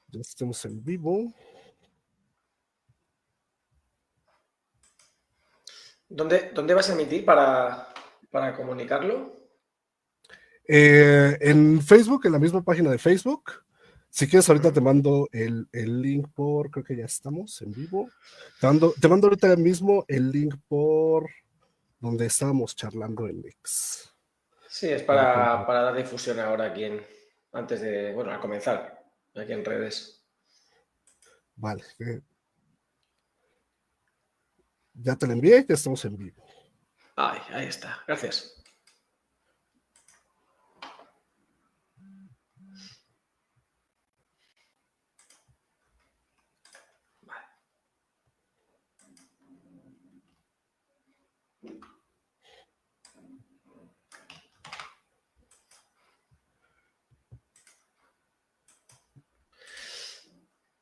Ya estamos en vivo. ¿Dónde vas a emitir para comunicarlo? En Facebook, en la misma página de Facebook. Si quieres, ahorita te mando el link creo que ya estamos en vivo. Te mando ahorita mismo el link por donde estábamos charlando en X. Sí, es Para para dar difusión ahora antes de, bueno, a comenzar, aquí en redes. Vale. Ya te lo envié, ya estamos en vivo. Ahí está, gracias.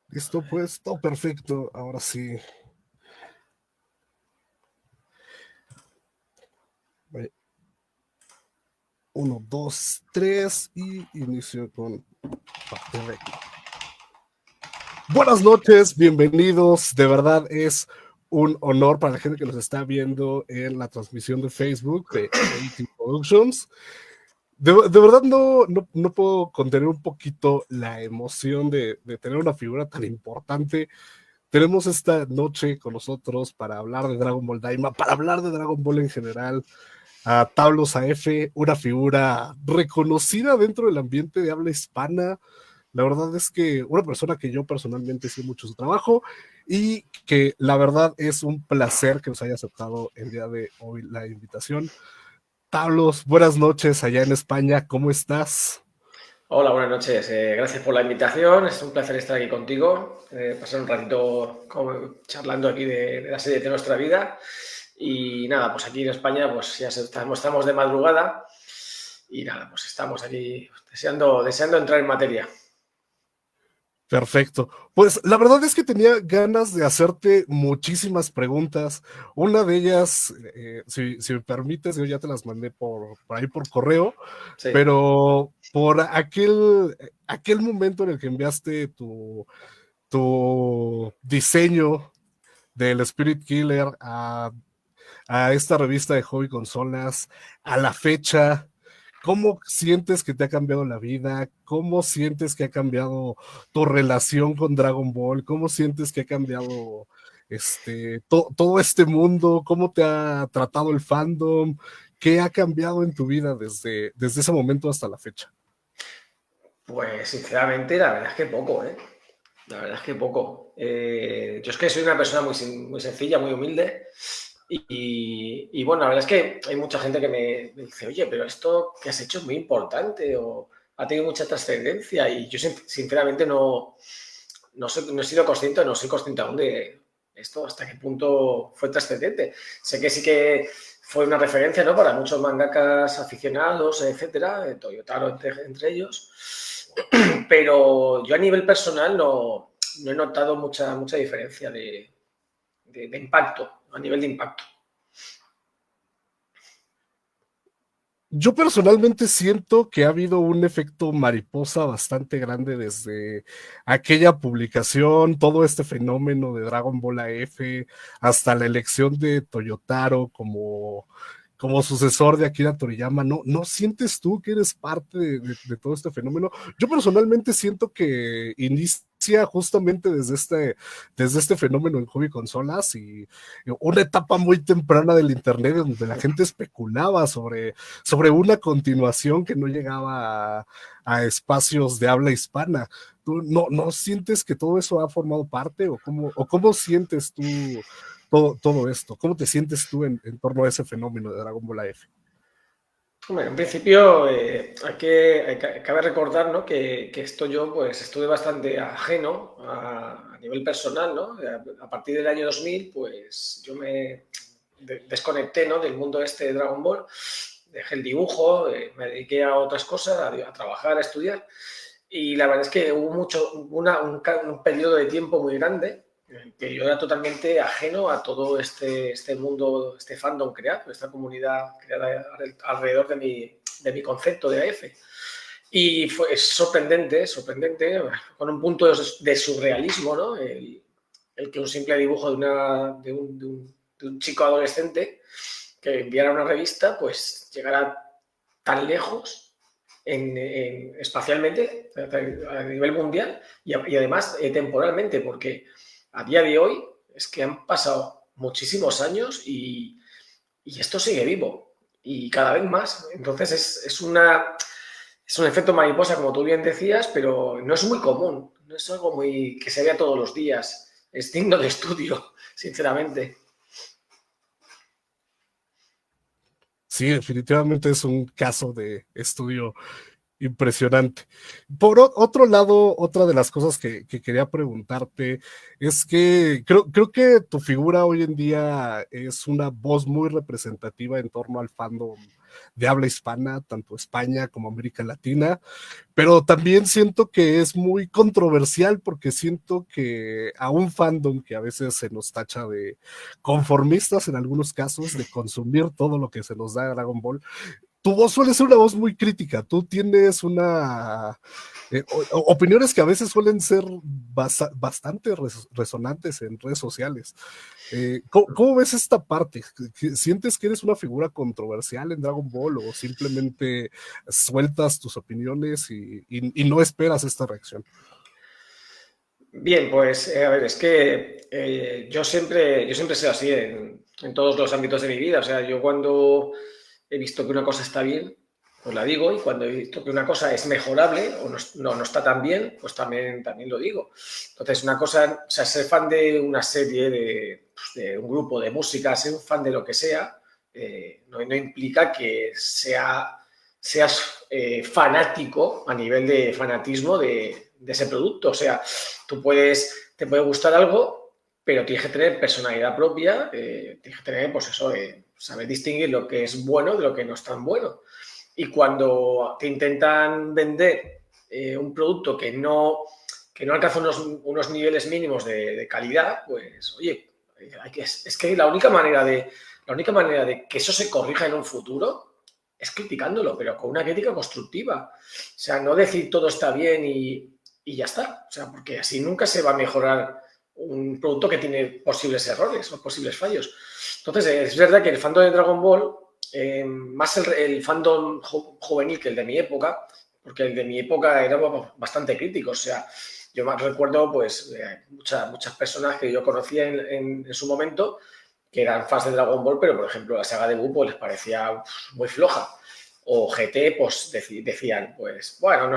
Listo, pues, todo perfecto. Ahora sí. 1, 2, 3 y inicio con parte de... Buenas noches, bienvenidos. De verdad es un honor para la gente que nos está viendo en la transmisión de Facebook de AT Productions. De verdad no puedo contener un poquito la emoción de tener una figura tan importante. Tenemos esta noche con nosotros para hablar de Dragon Ball Daima, para hablar de Dragon Ball en general, a Tablos AF, una figura reconocida dentro del ambiente de habla hispana. La verdad es que una persona que yo personalmente sé mucho su trabajo y que la verdad es un placer que nos haya aceptado el día de hoy la invitación. Tablos, buenas noches allá en España, ¿cómo estás? Hola, buenas noches. Gracias por la invitación. Es un placer estar aquí contigo, pasar un ratito charlando aquí de la serie de nuestra vida. Y nada, pues aquí en España pues ya estamos de madrugada y nada, pues estamos aquí deseando entrar en materia. Perfecto. Pues la verdad es que tenía ganas de hacerte muchísimas preguntas. Una de ellas, si me permites, yo ya te las mandé por ahí por correo, Sí. pero por aquel momento en el que enviaste tu diseño del Spirit Killer a esta revista de hobby consolas, a la fecha, ¿cómo sientes que te ha cambiado la vida? ¿Cómo sientes que ha cambiado tu relación con Dragon Ball? ¿Cómo sientes que ha cambiado todo este mundo? ¿Cómo te ha tratado el fandom? ¿Qué ha cambiado en tu vida desde ese momento hasta la fecha? Pues sinceramente, la verdad es que poco, ¿eh? La verdad es que poco. Yo es que soy una persona muy sencilla, muy humilde. Y bueno, la verdad es que hay mucha gente que me dice, oye, pero esto que has hecho es muy importante o ha tenido mucha trascendencia. Y yo sinceramente no he sido consciente, no soy consciente aún de esto, hasta qué punto fue trascendente. Sé que sí que fue una referencia, ¿no? Para muchos mangakas aficionados, etcétera, Toyotaro entre ellos. Pero yo a nivel personal no he notado mucha diferencia de impacto, a nivel de impacto. Yo personalmente siento que ha habido un efecto mariposa bastante grande desde aquella publicación, todo este fenómeno de Dragon Ball AF, hasta la elección de Toyotaro como sucesor de Akira Toriyama. ¿No sientes tú que eres parte de todo este fenómeno? Yo personalmente siento que inicia justamente desde este fenómeno en hobby consolas y una etapa muy temprana del internet donde la gente especulaba sobre una continuación que no llegaba a espacios de habla hispana. ¿Tú no sientes que todo eso ha formado parte o cómo sientes tú todo esto? ¿Cómo te sientes tú en torno a ese fenómeno de Dragon Ball AF? Bueno, en principio cabe recordar, ¿no? que esto yo pues estuve bastante ajeno a nivel personal, ¿no? A partir del año 2000 pues yo me desconecté, ¿no? Del mundo este de Dragon Ball, dejé el dibujo, me dediqué a otras cosas, a trabajar, a estudiar. Y la verdad es que hubo un periodo de tiempo muy grande en el que yo era totalmente ajeno a todo este mundo, este fandom creado, esta comunidad creada alrededor de mi concepto de AF. Es sorprendente, sorprendente, con un punto de surrealismo, ¿no? El que un simple dibujo de un chico adolescente que enviara una revista, pues llegara tan lejos espacialmente a nivel mundial y además temporalmente, porque a día de hoy es que han pasado muchísimos años y esto sigue vivo y cada vez más. Entonces es un efecto mariposa, como tú bien decías, pero no es muy común, no es algo muy que se vea todos los días. Es digno de estudio, sinceramente. Sí, definitivamente es un caso de estudio impresionante. Por otro lado, otra de las cosas que quería preguntarte es que creo que tu figura hoy en día es una voz muy representativa en torno al fandom de habla hispana, tanto España como América Latina, pero también siento que es muy controversial porque siento que a un fandom que a veces se nos tacha de conformistas en algunos casos, de consumir todo lo que se nos da Dragon Ball, tu voz suele ser una voz muy crítica, tú tienes opiniones que a veces suelen ser bastante resonantes en redes sociales. ¿Cómo ves esta parte? ¿Sientes que eres una figura controversial en Dragon Ball o simplemente sueltas tus opiniones y no esperas esta reacción? Bien, pues a ver, es que yo siempre he sido así en todos los ámbitos de mi vida. O sea, yo cuando he visto que una cosa está bien, pues la digo, y cuando he visto que una cosa es mejorable o no está tan bien, pues también lo digo. Entonces, una cosa, o sea, ser fan de una serie, de un grupo de música, ser un fan de lo que sea, no implica que seas fanático a nivel de fanatismo de ese producto. O sea, te puede gustar algo, pero tienes que tener personalidad propia, tienes que tener, pues eso, saber distinguir lo que es bueno de lo que no es tan bueno. Y cuando te intentan vender un producto que no alcanza unos niveles mínimos de calidad, pues, oye, es que la única manera de que eso se corrija en un futuro es criticándolo, pero con una crítica constructiva. O sea, no decir todo está bien y ya está. O sea, porque así nunca se va a mejorar un producto que tiene posibles errores o posibles fallos. Entonces, es verdad que el fandom de Dragon Ball, más el fandom juvenil que el de mi época, porque el de mi época era bastante crítico. O sea, yo más recuerdo pues muchas personas que yo conocía en su momento que eran fans de Dragon Ball, pero por ejemplo la saga de Buu pues, les parecía muy floja. O GT, pues decían, pues bueno, no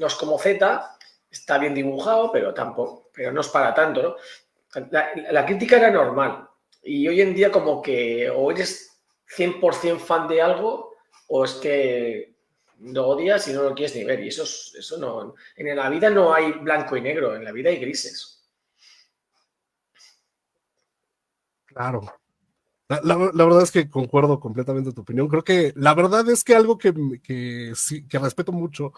es como Z, está bien dibujado, pero tampoco, pero no es para tanto, ¿no? La crítica era normal. Y hoy en día como que o eres 100% fan de algo o es que lo odias y no lo quieres ni ver. Y eso no... En la vida no hay blanco y negro, en la vida hay grises. Claro. La verdad es que concuerdo completamente tu opinión. Creo que la verdad es que algo que sí, que respeto mucho,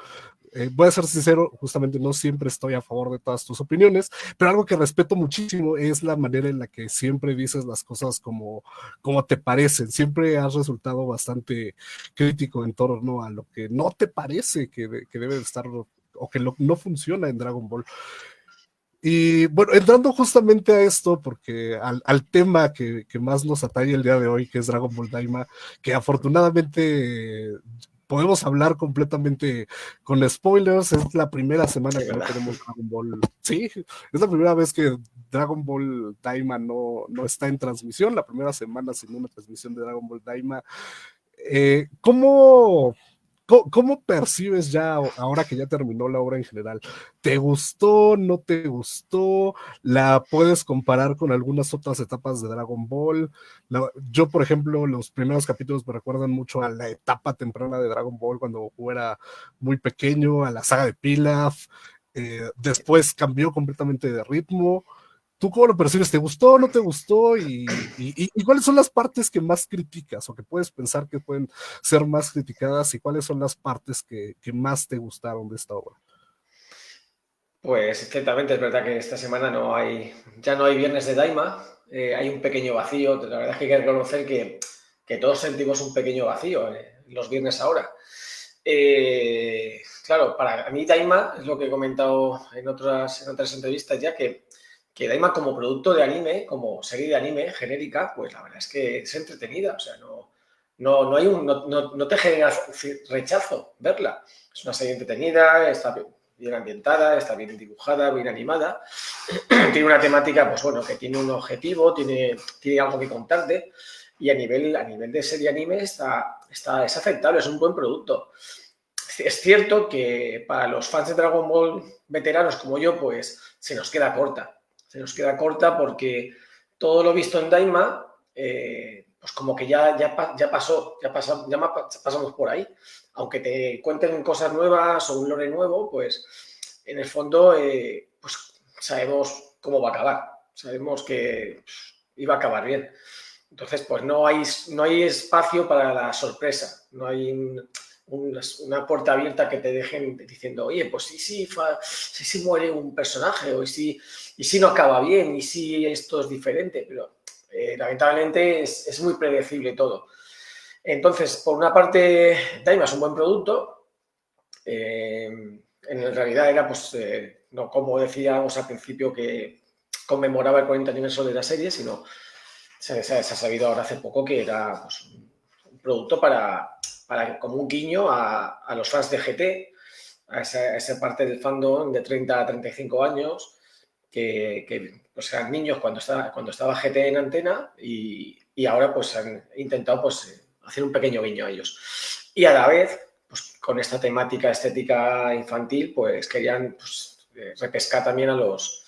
voy a ser sincero, justamente no siempre estoy a favor de todas tus opiniones, pero algo que respeto muchísimo es la manera en la que siempre dices las cosas como te parecen. Siempre has resultado bastante crítico en torno a lo que no te parece que debe de estar o que no funciona en Dragon Ball. Y bueno, entrando justamente a esto, porque al tema que más nos atañe el día de hoy, que es Dragon Ball Daima, que afortunadamente podemos hablar completamente con spoilers, es la primera semana Sí, que no ¿verdad? tenemos Dragon Ball. Sí, es la primera vez que Dragon Ball Daima no está en transmisión, la primera semana sin una transmisión de Dragon Ball Daima. ¿Cómo, ¿Cómo percibes ya, ahora que ya terminó la obra en general? ¿Te gustó? ¿No te gustó? ¿La puedes comparar con algunas otras etapas de Dragon Ball? Yo, por ejemplo, los primeros capítulos me recuerdan mucho a la etapa temprana de Dragon Ball cuando Goku era muy pequeño, a la saga de Pilaf. Después cambió completamente de ritmo. ¿Tú cómo lo percibes? ¿Te gustó o no te gustó? ¿Y cuáles son las partes que más criticas o que puedes pensar que pueden ser más criticadas y cuáles son las partes que más te gustaron de esta obra? Pues ciertamente es verdad que esta semana ya no hay viernes de Daima, hay un pequeño vacío. La verdad es que hay que reconocer que todos sentimos un pequeño vacío los viernes ahora. Claro, para mí Daima, es lo que he comentado en otras entrevistas ya, que Daima como producto de anime, como serie de anime genérica, pues la verdad es que es entretenida, o sea, no te genera rechazo verla. Es una serie entretenida, está bien ambientada, está bien dibujada, bien animada, tiene una temática, pues bueno, que tiene un objetivo, tiene algo que contarte, y a nivel de serie anime es aceptable, es un buen producto. Es cierto que para los fans de Dragon Ball veteranos como yo, pues se nos queda corta. Se nos queda corta porque todo lo visto en Daima, pues como que ya pasamos por ahí. Aunque te cuenten cosas nuevas o un lore nuevo, pues en el fondo pues sabemos cómo va a acabar. Sabemos que iba a acabar bien. Entonces, pues no hay espacio para la sorpresa. No hay una puerta abierta que te dejen diciendo, oye, pues sí muere un personaje, o y si no acaba bien, y si esto es diferente, pero lamentablemente es muy predecible todo. Entonces, por una parte, Daima es un buen producto, en realidad era, pues, no como decíamos al principio que conmemoraba el 40 aniversario de la serie, sino se ha sabido ahora hace poco que era, pues, un producto como un guiño a los fans de GT, a esa parte del fandom de 30 a 35 años, que pues eran niños cuando estaba GT en antena y ahora pues han intentado pues hacer un pequeño guiño a ellos. Y a la vez, pues con esta temática estética infantil, pues querían pues, repescar también a los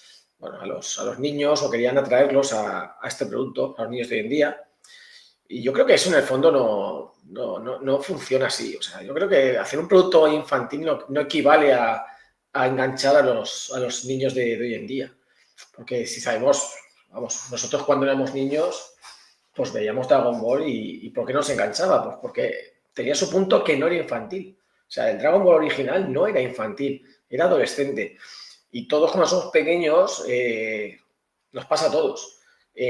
niños, o querían atraerlos a este producto, a los niños de hoy en día. Y yo creo que eso en el fondo no funciona así. O sea, yo creo que hacer un producto infantil no equivale a enganchar a los niños de hoy en día. Porque si sabemos, vamos, nosotros cuando éramos niños, pues veíamos Dragon Ball y ¿por qué nos enganchaba? Pues porque tenía su punto que no era infantil. O sea, el Dragon Ball original no era infantil, era adolescente. Y todos cuando somos pequeños, nos pasa a todos.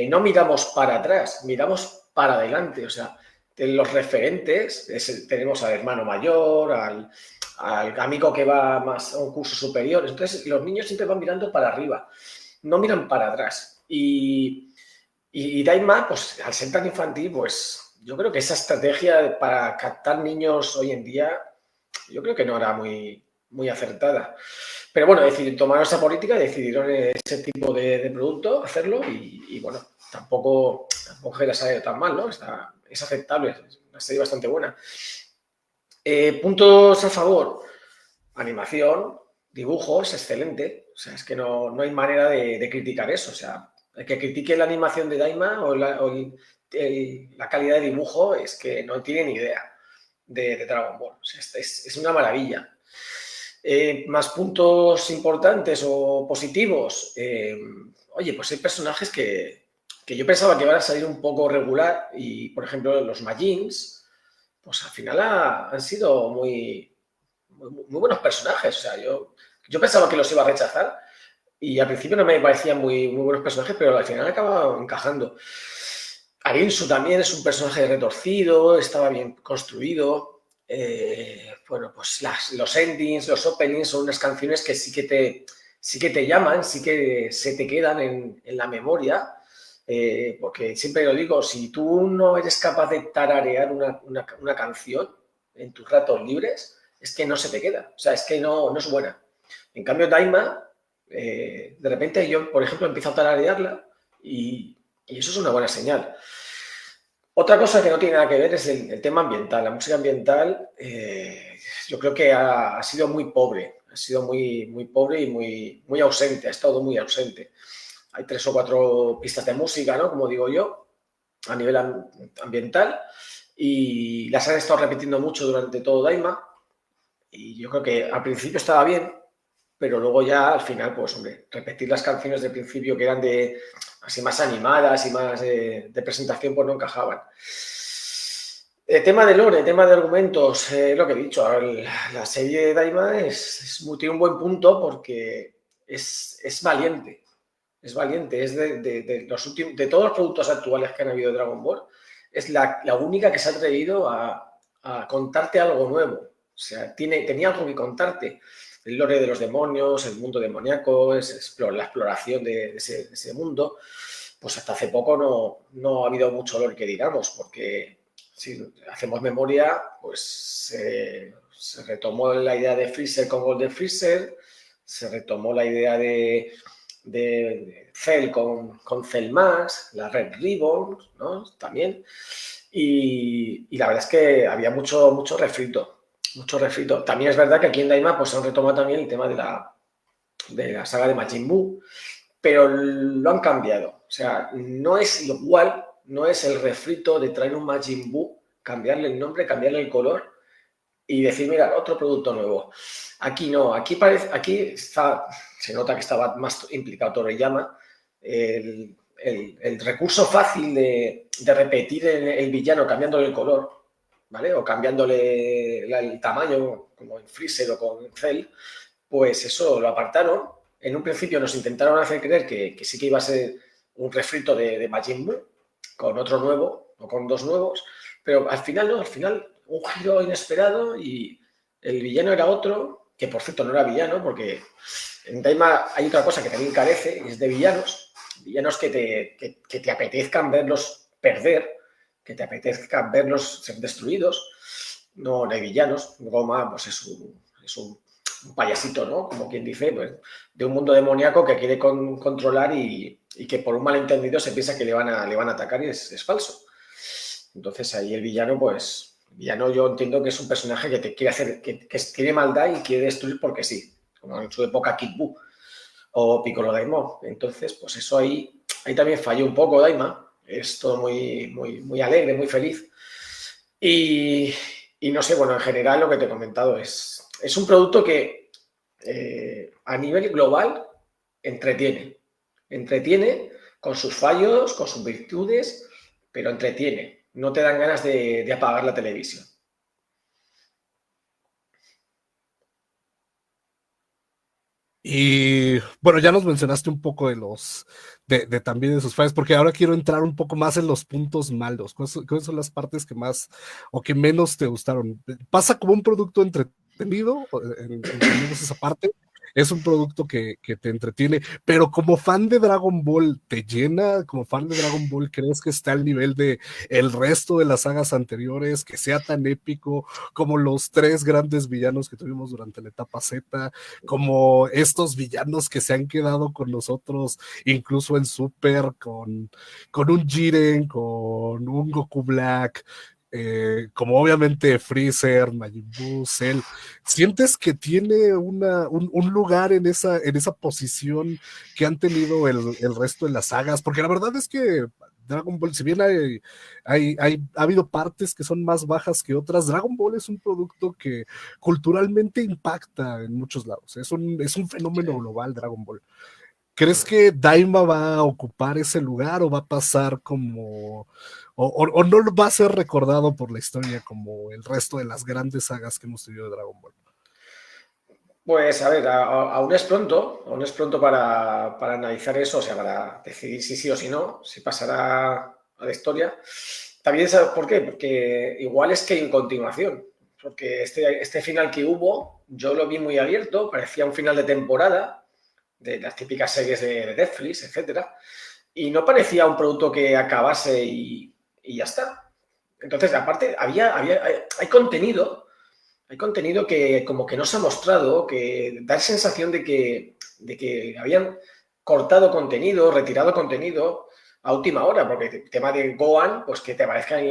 No miramos para atrás, miramos para adelante. O sea, de los referentes, tenemos al hermano mayor, al amigo que va más a un curso superior. Entonces, los niños siempre van mirando para arriba, no miran para atrás. Y Daima, pues al ser tan infantil, pues yo creo que esa estrategia para captar niños hoy en día, yo creo que no era muy acertada. Pero bueno, tomaron esa política, decidieron ese tipo de producto, hacerlo y bueno, tampoco que les ha salido tan mal, ¿no? Es aceptable, es una serie bastante buena. Puntos a favor, animación, dibujo, es excelente. O sea, es que no hay manera de criticar eso. O sea, el que critique la animación de Daima o la calidad de dibujo es que no tiene ni idea de Dragon Ball. O sea, es una maravilla. Más puntos importantes o positivos. Oye, pues hay personajes que yo pensaba que iban a salir un poco regular y, por ejemplo, los Majins, pues al final han sido muy buenos personajes. O sea, yo pensaba que los iba a rechazar y al principio no me parecían muy buenos personajes, pero al final acaba encajando. Arinsu también es un personaje retorcido, estaba bien construido. Bueno, pues los endings, los openings son unas canciones que sí que te llaman, sí que se te quedan en la memoria, porque siempre lo digo, si tú no eres capaz de tararear una canción en tus ratos libres, es que no se te queda, o sea, es que no es buena. En cambio, Daima, de repente yo, por ejemplo, empiezo a tararearla y eso es una buena señal. Otra cosa que no tiene nada que ver es el tema ambiental. La música ambiental yo creo que ha sido muy pobre, ha sido muy pobre y muy ausente, ha estado muy ausente. Hay 3 o 4 pistas de música, ¿no? Como digo yo, a nivel ambiental, y las han estado repitiendo mucho durante todo Daima, y yo creo que al principio estaba bien, pero luego ya al final, pues hombre, repetir las canciones del principio que eran así más animadas y más de presentación, pues no encajaban. Tema de lore, tema de argumentos, lo que he dicho, la serie de Daima tiene un buen punto porque es valiente, es valiente, es de todos los productos actuales que han habido de Dragon Ball, es la única que se ha atrevido a contarte algo nuevo, sea, tenía algo que contarte. El lore de los demonios, el mundo demoníaco, la exploración de ese mundo. Pues hasta hace poco no ha habido mucho lore que digamos, porque si hacemos memoria, pues se retomó la idea de Freezer con Golden Freezer, se retomó la idea de Cell con Cell Max, la Red Ribbon, ¿no? También. Y la verdad es que había mucho refrito. Mucho refrito. También es verdad que aquí en Daima pues han retomado también el tema de la saga de Majin Buu, pero lo han cambiado. O sea, no es igual, no es el refrito de traer un Majin Buu, cambiarle el nombre, cambiarle el color y decir, mira, otro producto nuevo. Aquí no, aquí se nota que estaba más implicado Toriyama. El recurso fácil de repetir el villano cambiándole el color, ¿vale? O cambiándole el tamaño, como en Freezer o con Cell, pues eso lo apartaron. En un principio nos intentaron hacer creer que sí que iba a ser un refrito de Majin Buu, con otro nuevo o con dos nuevos, pero al final no, al final un giro inesperado y el villano era otro, que por cierto no era villano, porque en Daima hay otra cosa que también carece, y es de villanos que te apetezcan verlos perder, que te apetezcan verlos ser destruidos, no de villanos. Goma pues es un payasito, ¿no? Como quien dice, pues, de un mundo demoníaco que quiere controlar y que por un malentendido se piensa que le van a atacar y es falso. Entonces ahí el villano, pues, villano yo entiendo que es un personaje que te quiere hacer, que tiene maldad y quiere destruir porque sí, como en su época Kid Buu o Piccolo Daimon. Entonces, pues eso ahí también falló un poco Daima, es todo muy alegre, muy feliz. Y no sé, bueno, en general lo que te he comentado es un producto que a nivel global entretiene con sus fallos, con sus virtudes, pero entretiene, no te dan ganas de apagar la televisión. Y bueno, ya nos mencionaste un poco de también de sus fallas, porque ahora quiero entrar un poco más en los puntos malos. ¿Cuáles son las partes que más o que menos te gustaron? ¿Pasa como un producto entretenido? Entendemos esa parte. Es un producto que te entretiene, pero como fan de Dragon Ball, ¿te llena? Como fan de Dragon Ball, ¿crees que está al nivel de el resto de las sagas anteriores, que sea tan épico como los tres grandes villanos que tuvimos durante la etapa Z? Como estos villanos que se han quedado con nosotros, incluso en Super, con un Jiren, con un Goku Black, como obviamente Freezer, Majin Buu, Cell. ¿Sientes que tiene un lugar en esa posición que han tenido el resto de las sagas? Porque la verdad es que Dragon Ball, si bien ha habido partes que son más bajas que otras, Dragon Ball es un producto que culturalmente impacta en muchos lados. Es un fenómeno global, Dragon Ball. ¿Crees que Daima va a ocupar ese lugar o va a pasar como, o no va a ser recordado por la historia como el resto de las grandes sagas que hemos tenido de Dragon Ball? Pues a ver, aún es pronto para analizar eso, o sea, para decidir si sí o si no, si pasará a la historia. También, ¿sabes por qué? Porque igual es que hay en continuación, porque este final que hubo, yo lo vi muy abierto, parecía un final de temporada, de las típicas series de Netflix, etcétera, y no parecía un producto que acabase y ya está. Entonces, aparte, hay contenido que como que no se ha mostrado, que da la sensación de que habían cortado contenido, retirado contenido a última hora, porque el tema de Gohan, pues que te aparezca en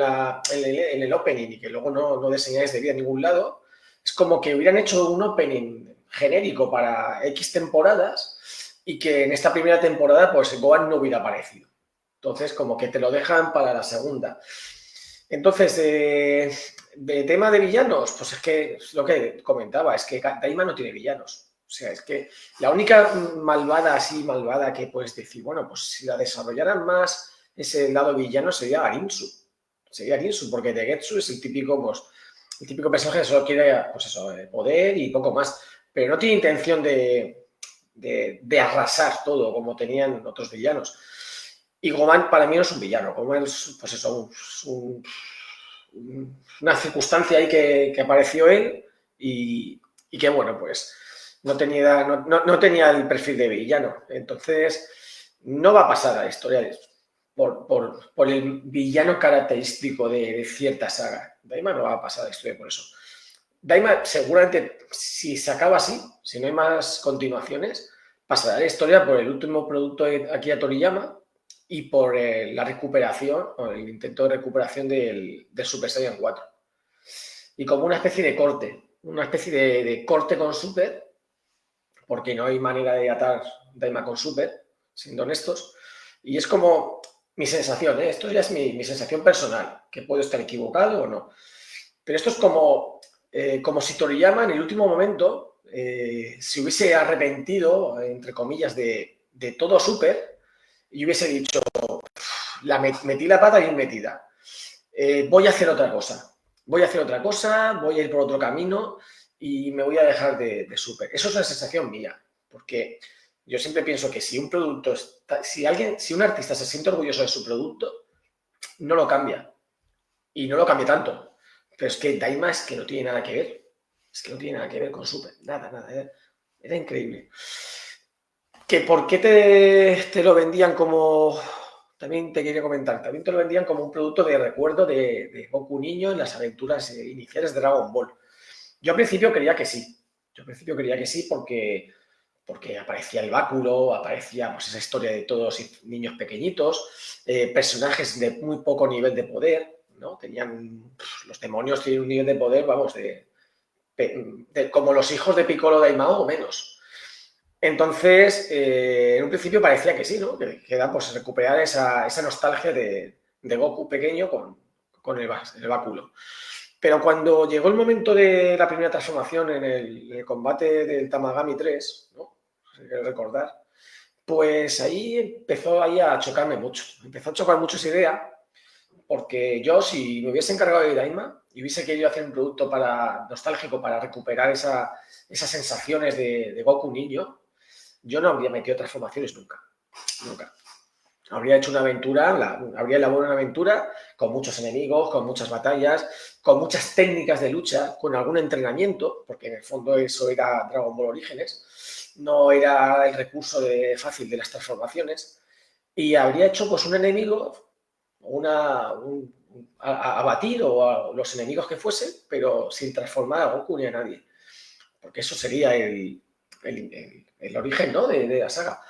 el opening y que luego no de señales de vida en ningún lado, es como que hubieran hecho un opening genérico para X temporadas y que en esta primera temporada pues Gohan no hubiera aparecido. Entonces como que te lo dejan para la segunda. Entonces, de tema de villanos, pues es que lo que comentaba, es que Daima no tiene villanos. O sea, es que la única malvada que puedes decir, bueno, pues si la desarrollaran más ese lado villano sería Arinsu. Sería Arinsu, porque Degetsu es el típico personaje que solo quiere, pues eso, poder y poco más. Pero no tiene intención de arrasar todo como tenían otros villanos. Y Goman para mí no es un villano, Goman es, pues eso, una circunstancia ahí que apareció él y que, bueno, pues no tenía el perfil de villano. Entonces, no va a pasar a la historia por el villano característico de cierta saga. Daima no va a pasar a la historia por eso. Daima, seguramente, si se acaba así, si no hay más continuaciones, pasará la historia por el último producto de Akira Toriyama y por la recuperación, o el intento de recuperación del Super Saiyan 4. Y como una especie de corte, de corte con Super, porque no hay manera de atar Daima con Super, siendo honestos. Y es como mi sensación, ¿eh? Esto ya es mi sensación personal, que puedo estar equivocado o no. Pero esto es como si Toriyama en el último momento se hubiese arrepentido, entre comillas, de todo Super y hubiese dicho, metí la pata bien metida. Voy a hacer otra cosa. Voy a ir por otro camino y me voy a dejar de Super. Eso es una sensación mía, porque yo siempre pienso que si un producto, si un artista se siente orgulloso de su producto, no lo cambia. Y no lo cambia tanto. Pero es que Daima es que no tiene nada que ver. Es que no tiene nada que ver con Super. Nada. Era increíble. ¿Que por qué te lo vendían como... También te quería comentar, también te lo vendían como un producto de recuerdo de Goku niño en las aventuras iniciales de Dragon Ball. Yo al principio creía que sí. Porque aparecía el báculo, aparecía pues, esa historia de todos niños pequeñitos, personajes de muy poco nivel de poder, ¿no? Los demonios tienen un nivel de poder, vamos, como los hijos de Piccolo Daimao o menos. Entonces, en un principio parecía que sí, ¿no? Que era pues recuperar esa nostalgia de Goku pequeño con el báculo. Pero cuando llegó el momento de la primera transformación en el combate del Tamagami 3, ¿no? Si quieres recordar, pues ahí empezó a chocarme mucho. Empezó a chocar mucho esa idea, porque yo, si me hubiese encargado de Daima y hubiese querido hacer un producto nostálgico para recuperar esas sensaciones de Goku niño, yo no habría metido transformaciones nunca. Habría hecho una aventura, habría elaborado una aventura con muchos enemigos, con muchas batallas, con muchas técnicas de lucha, con algún entrenamiento, porque en el fondo eso era Dragon Ball Orígenes, no era el recurso fácil de las transformaciones, y habría hecho pues un enemigo, a batir o a los enemigos que fuesen, pero sin transformar a Goku ni a nadie, porque eso sería el origen, ¿no? de la saga,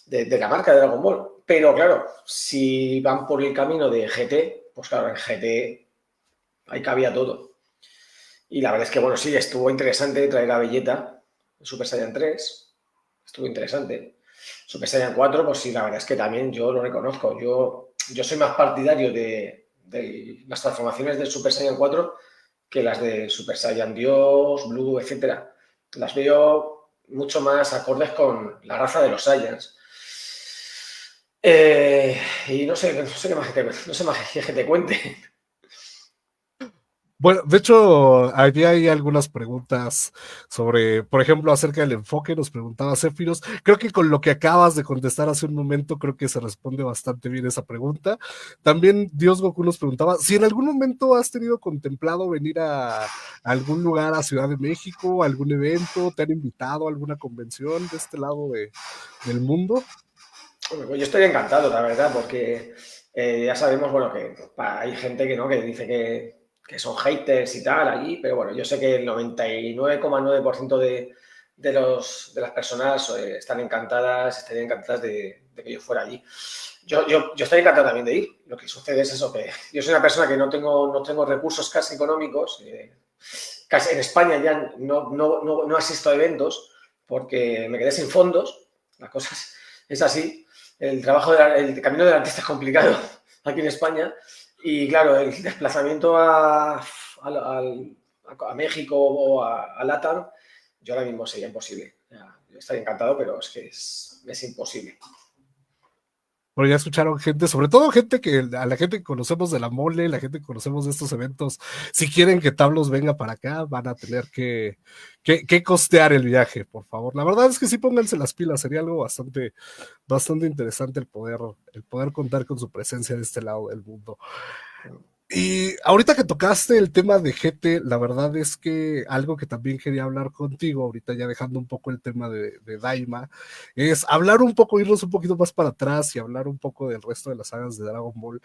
de la marca de Dragon Ball. Pero claro, si van por el camino de GT, pues claro, en GT ahí cabía todo. Y la verdad es que, bueno, sí, estuvo interesante traer a Vegeta en Super Saiyan 3, estuvo interesante. Super Saiyan 4, pues sí, la verdad es que también yo lo reconozco. Yo soy más partidario de las transformaciones del Super Saiyan 4 que las de Super Saiyan Dios, Blue, etcétera. Las veo mucho más acordes con la raza de los Saiyans. Y no sé qué más que te cuente. Bueno, de hecho, allí hay algunas preguntas sobre, por ejemplo, acerca del enfoque, nos preguntaba Céfiros. Creo que con lo que acabas de contestar hace un momento, creo que se responde bastante bien esa pregunta. También Dios Goku nos preguntaba si en algún momento has tenido contemplado venir a algún lugar, a Ciudad de México, a algún evento, te han invitado a alguna convención de este lado del mundo. Pues yo estoy encantado, la verdad, porque ya sabemos, bueno, que hay gente que dice que son haters y tal allí, pero bueno, yo sé que el 99,9% de las personas estarían encantadas de que yo fuera allí. Yo estoy encantado también de ir. Lo que sucede es eso, que yo soy una persona que no tengo recursos casi económicos. Casi en España ya no asisto a eventos porque me quedé sin fondos. La cosa es así. El camino del artista es complicado aquí en España. Y claro, el desplazamiento a México o a LATAM, yo ahora mismo sería imposible. Yo estaría encantado, pero es que es imposible. Pero ya escucharon gente, sobre todo a la gente que conocemos de la mole, la gente que conocemos de estos eventos, si quieren que Tablos venga para acá, van a tener que costear el viaje, por favor. La verdad es que sí, pónganse las pilas, sería algo bastante interesante el poder contar con su presencia de este lado del mundo. Y ahorita que tocaste el tema de GT, la verdad es que algo que también quería hablar contigo, ahorita ya dejando un poco el tema de Daima, es hablar un poco, irnos un poquito más para atrás y hablar un poco del resto de las sagas de Dragon Ball.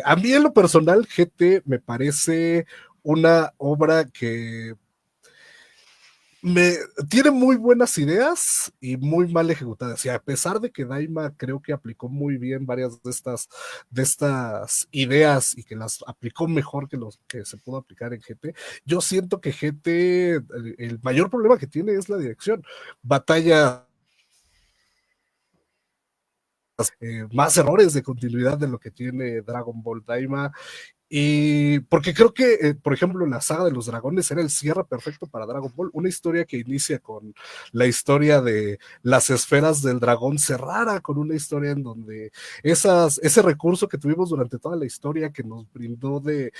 A mí en lo personal, GT me parece una obra que me tiene muy buenas ideas y muy mal ejecutadas. Y a pesar de que Daima creo que aplicó muy bien varias de estas ideas y que las aplicó mejor que los que se pudo aplicar en GT, yo siento que GT, el mayor problema que tiene es la dirección. Batalla más errores de continuidad de lo que tiene Dragon Ball Daima. Y porque creo que, por ejemplo, la saga de los dragones era el cierre perfecto para Dragon Ball, una historia que inicia con la historia de las esferas del dragón cerrara con una historia en donde ese recurso que tuvimos durante toda la historia, que nos brindó de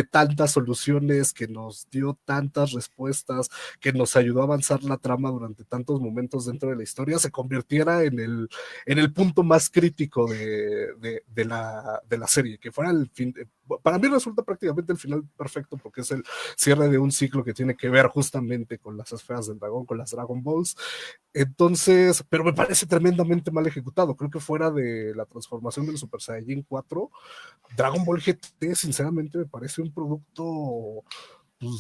tantas soluciones, que nos dio tantas respuestas, que nos ayudó a avanzar la trama durante tantos momentos dentro de la historia, se convirtiera en el punto más crítico de la serie, que fuera el fin. Para mí resulta prácticamente el final perfecto porque es el cierre de un ciclo que tiene que ver justamente con las esferas del dragón, con las Dragon Balls. Entonces, pero me parece tremendamente mal ejecutado. Creo que fuera de la transformación del Super Saiyajin 4, Dragon Ball GT sinceramente me parece un producto pues,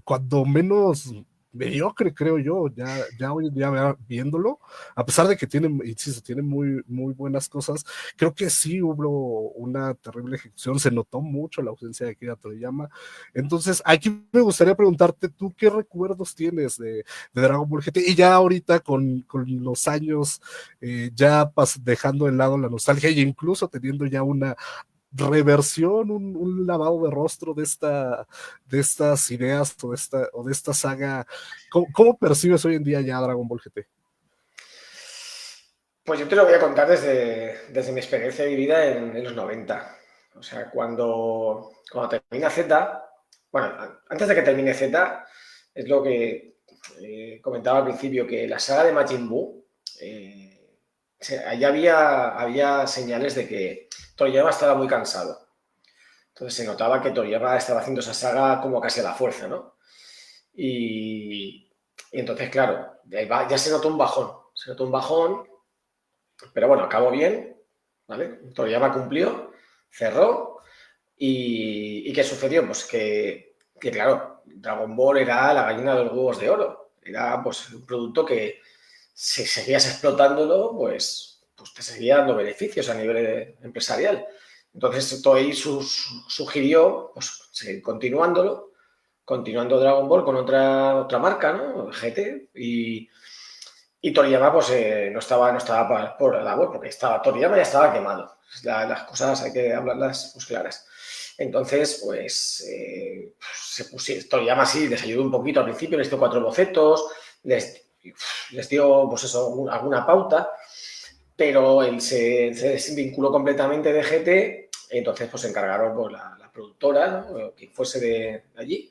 cuando menos mediocre, creo yo, ya hoy en día viéndolo, a pesar de que tiene, insisto, tiene muy buenas cosas, creo que sí hubo una terrible ejecución, se notó mucho la ausencia de Akira Toriyama. Entonces, aquí me gustaría preguntarte, ¿tú qué recuerdos tienes de Dragon Ball GT? Y ya ahorita con los años, ya dejando de lado la nostalgia e incluso teniendo ya una reversión, un lavado de rostro de estas ideas o de esta saga. ¿Cómo percibes hoy en día ya Dragon Ball GT? Pues yo te lo voy a contar desde mi experiencia vivida en los 90. O sea, cuando termina Z, bueno, antes de que termine Z, es lo que comentaba al principio, que la saga de Majin Buu, allá había señales de que Toriyama estaba muy cansado. Entonces se notaba que Toriyama estaba haciendo esa saga como casi a la fuerza, ¿no? Y entonces, claro, ya se notó un bajón, pero bueno, acabó bien, ¿vale? Toriyama cumplió, cerró. ¿Y qué sucedió? Pues que, claro, Dragon Ball era la gallina de los huevos de oro. Era pues un producto que si seguías explotándolo, pues te seguía dando beneficios a nivel empresarial. Entonces Toei sugirió pues, seguir continuando Dragon Ball con otra marca, ¿no? GT, y Toriyama pues no estaba por la labor, porque Toriyama ya estaba quemado. Las cosas hay que hablarlas pues, claras. Entonces, pues Toriyama sí les ayudó un poquito al principio, les dio 4 bocetos, les dio pues eso, alguna pauta, pero él se desvinculó completamente de GT, entonces pues se encargaron por la productora, ¿no? Quien fuese de allí.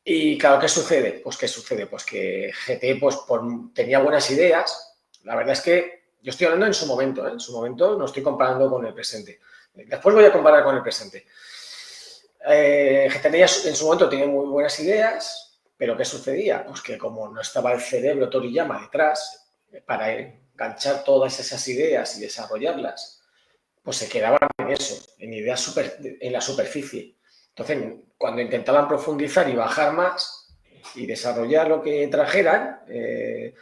Y claro, ¿qué sucede? Pues ¿qué sucede? Pues que GT pues, tenía buenas ideas. La verdad es que yo estoy hablando en su momento, ¿eh? En su momento no estoy comparando con el presente. Después voy a comparar con el presente. GT en su momento tenía muy buenas ideas, pero ¿qué sucedía? Pues que como no estaba el cerebro Toriyama detrás para enganchar todas esas ideas y desarrollarlas, pues se quedaban en eso, en ideas en la superficie. Entonces, cuando intentaban profundizar y bajar más y desarrollar lo que trajeran, el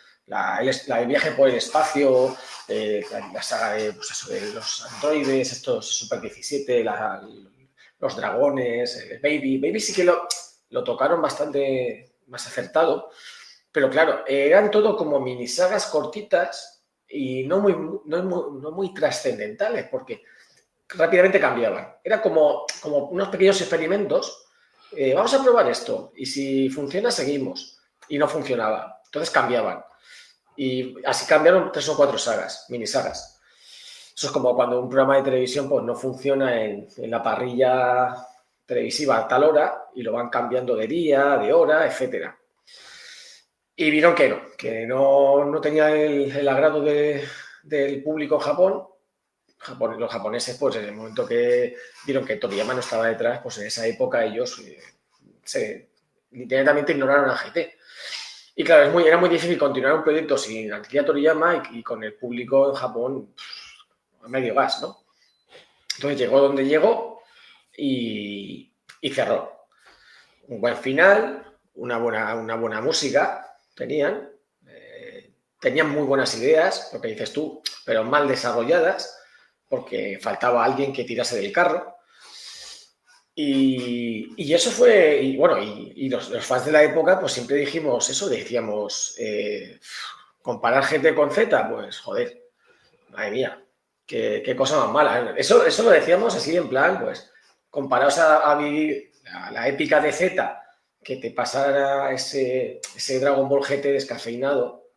viaje por el espacio, la saga de, pues eso, de los androides, estos Super 17, los dragones, Baby sí que lo tocaron bastante más acertado, pero claro, eran todo como minisagas cortitas y no muy trascendentales, porque rápidamente cambiaban. Era como unos pequeños experimentos. Vamos a probar esto y si funciona, seguimos. Y no funcionaba. Entonces cambiaban. Y así cambiaron 3 o 4 sagas, minisagas. Eso es como cuando un programa de televisión pues, no funciona en la parrilla televisiva a tal hora y lo van cambiando de día, de hora, etcétera. Y vieron que no tenía el agrado del público en Japón. los japoneses, pues en el momento que vieron que Toriyama no estaba detrás, pues en esa época ellos literalmente ignoraron a GT. Y claro, era muy difícil continuar un proyecto sin Akira Toriyama y con el público en Japón a medio gas, ¿no? Entonces llegó donde llegó y cerró. Un buen final, una buena música tenían, tenían muy buenas ideas, lo que dices tú, pero mal desarrolladas, porque faltaba alguien que tirase del carro. Y eso fue, y bueno, y los fans de la época, pues siempre dijimos eso, decíamos, comparar GT con Z, pues joder, madre mía, qué cosa más mala. Eso lo decíamos así en plan, pues, comparaos a vivir la épica de Z, que te pasara ese Dragon Ball GT descafeinado,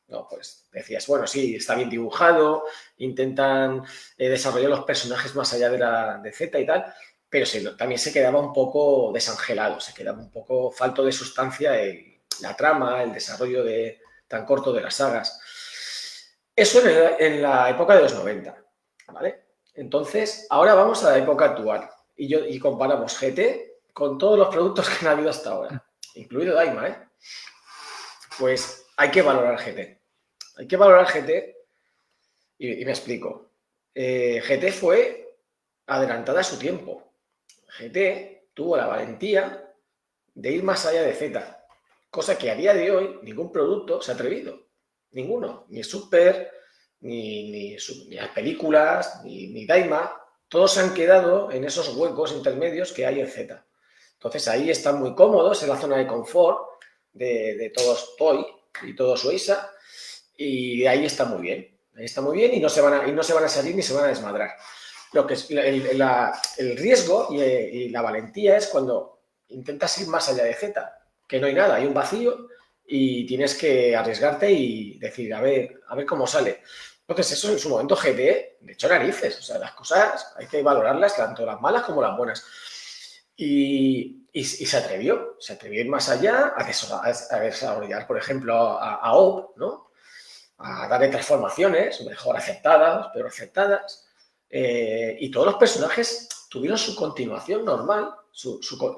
no, pues decías, bueno, sí, está bien dibujado, intentan desarrollar los personajes más allá de Z y tal, pero también se quedaba un poco desangelado, se quedaba un poco falto de sustancia la trama, el desarrollo tan corto de las sagas. Eso en la época de los 90, ¿vale? Entonces, ahora vamos a la época actual y comparamos GT con todos los productos que han habido hasta ahora, incluido Daima, ¿eh? Pues hay que valorar GT. Hay que valorar GT y me explico. GT fue adelantada a su tiempo. GT tuvo la valentía de ir más allá de Z, cosa que a día de hoy ningún producto se ha atrevido. Ninguno. Ni Super, ni las películas, ni Daima. Todos se han quedado en esos huecos intermedios que hay en Z. Entonces ahí están muy cómodos en la zona de confort de todos Toy y todo Suiza. Y ahí está muy bien. Ahí está muy bien y no se van a salir ni se van a desmadrar. Lo que es el riesgo y la valentía es cuando intentas ir más allá de Z, que no hay nada, hay un vacío y tienes que arriesgarte y decir, a ver cómo sale. Entonces, eso en su momento GT, de hecho, narices. O sea, las cosas hay que valorarlas, tanto las malas como las buenas. Y se atrevió a ir más allá, a desarrollar, por ejemplo, a OP, ¿no? A darle transformaciones, mejor aceptadas, peor aceptadas. Y todos los personajes tuvieron su continuación normal,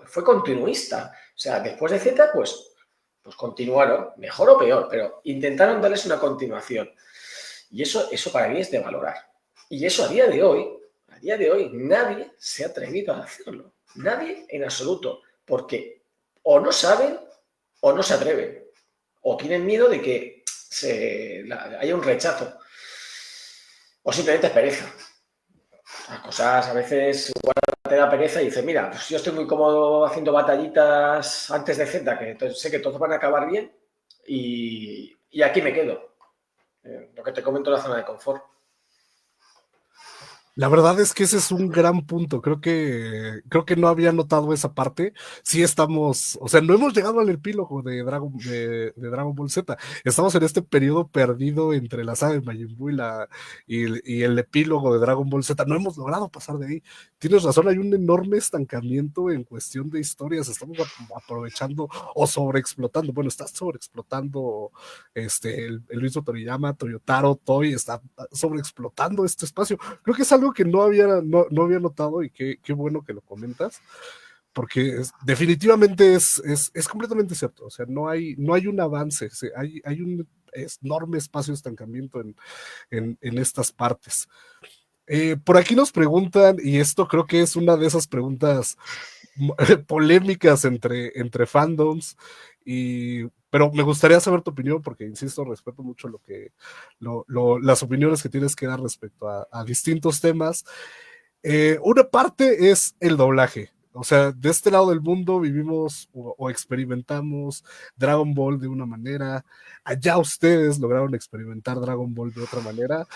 fue continuista. O sea, después de Z, pues continuaron, mejor o peor, pero intentaron darles una continuación. Y eso para mí es de valorar. Y eso a día de hoy, nadie se ha atrevido a hacerlo. Nadie en absoluto. Porque o no saben o no se atreven. O tienen miedo de que haya un rechazo. O simplemente es pereza. Las cosas a veces igual te da pereza y dices, mira, pues yo estoy muy cómodo haciendo batallitas antes de Z, que sé que todos van a acabar bien y aquí me quedo. Lo que te comento en la zona de confort. La verdad es que ese es un gran punto. Creo que no había notado esa parte. Sí estamos, o sea, no hemos llegado al epílogo de Dragon Ball Z. Estamos en este periodo perdido entre la saga de Majin Buu y el epílogo de Dragon Ball Z. No hemos logrado pasar de ahí. Tienes razón, hay un enorme estancamiento en cuestión de historias. Estamos aprovechando o sobreexplotando. Bueno, está sobreexplotando el mismo Toriyama, Toyotaro, Toy, está sobreexplotando este espacio. Creo que es algo que no había notado y qué bueno que lo comentas, porque definitivamente es completamente cierto. O sea, no hay un avance, hay un enorme espacio de estancamiento en estas partes. Por aquí nos preguntan, y esto creo que es una de esas preguntas polémicas entre fandoms, pero me gustaría saber tu opinión porque, insisto, respeto mucho las opiniones que tienes que dar respecto a distintos temas. Una parte es el doblaje. O sea, de este lado del mundo vivimos o experimentamos Dragon Ball de una manera, allá ustedes lograron experimentar Dragon Ball de otra manera.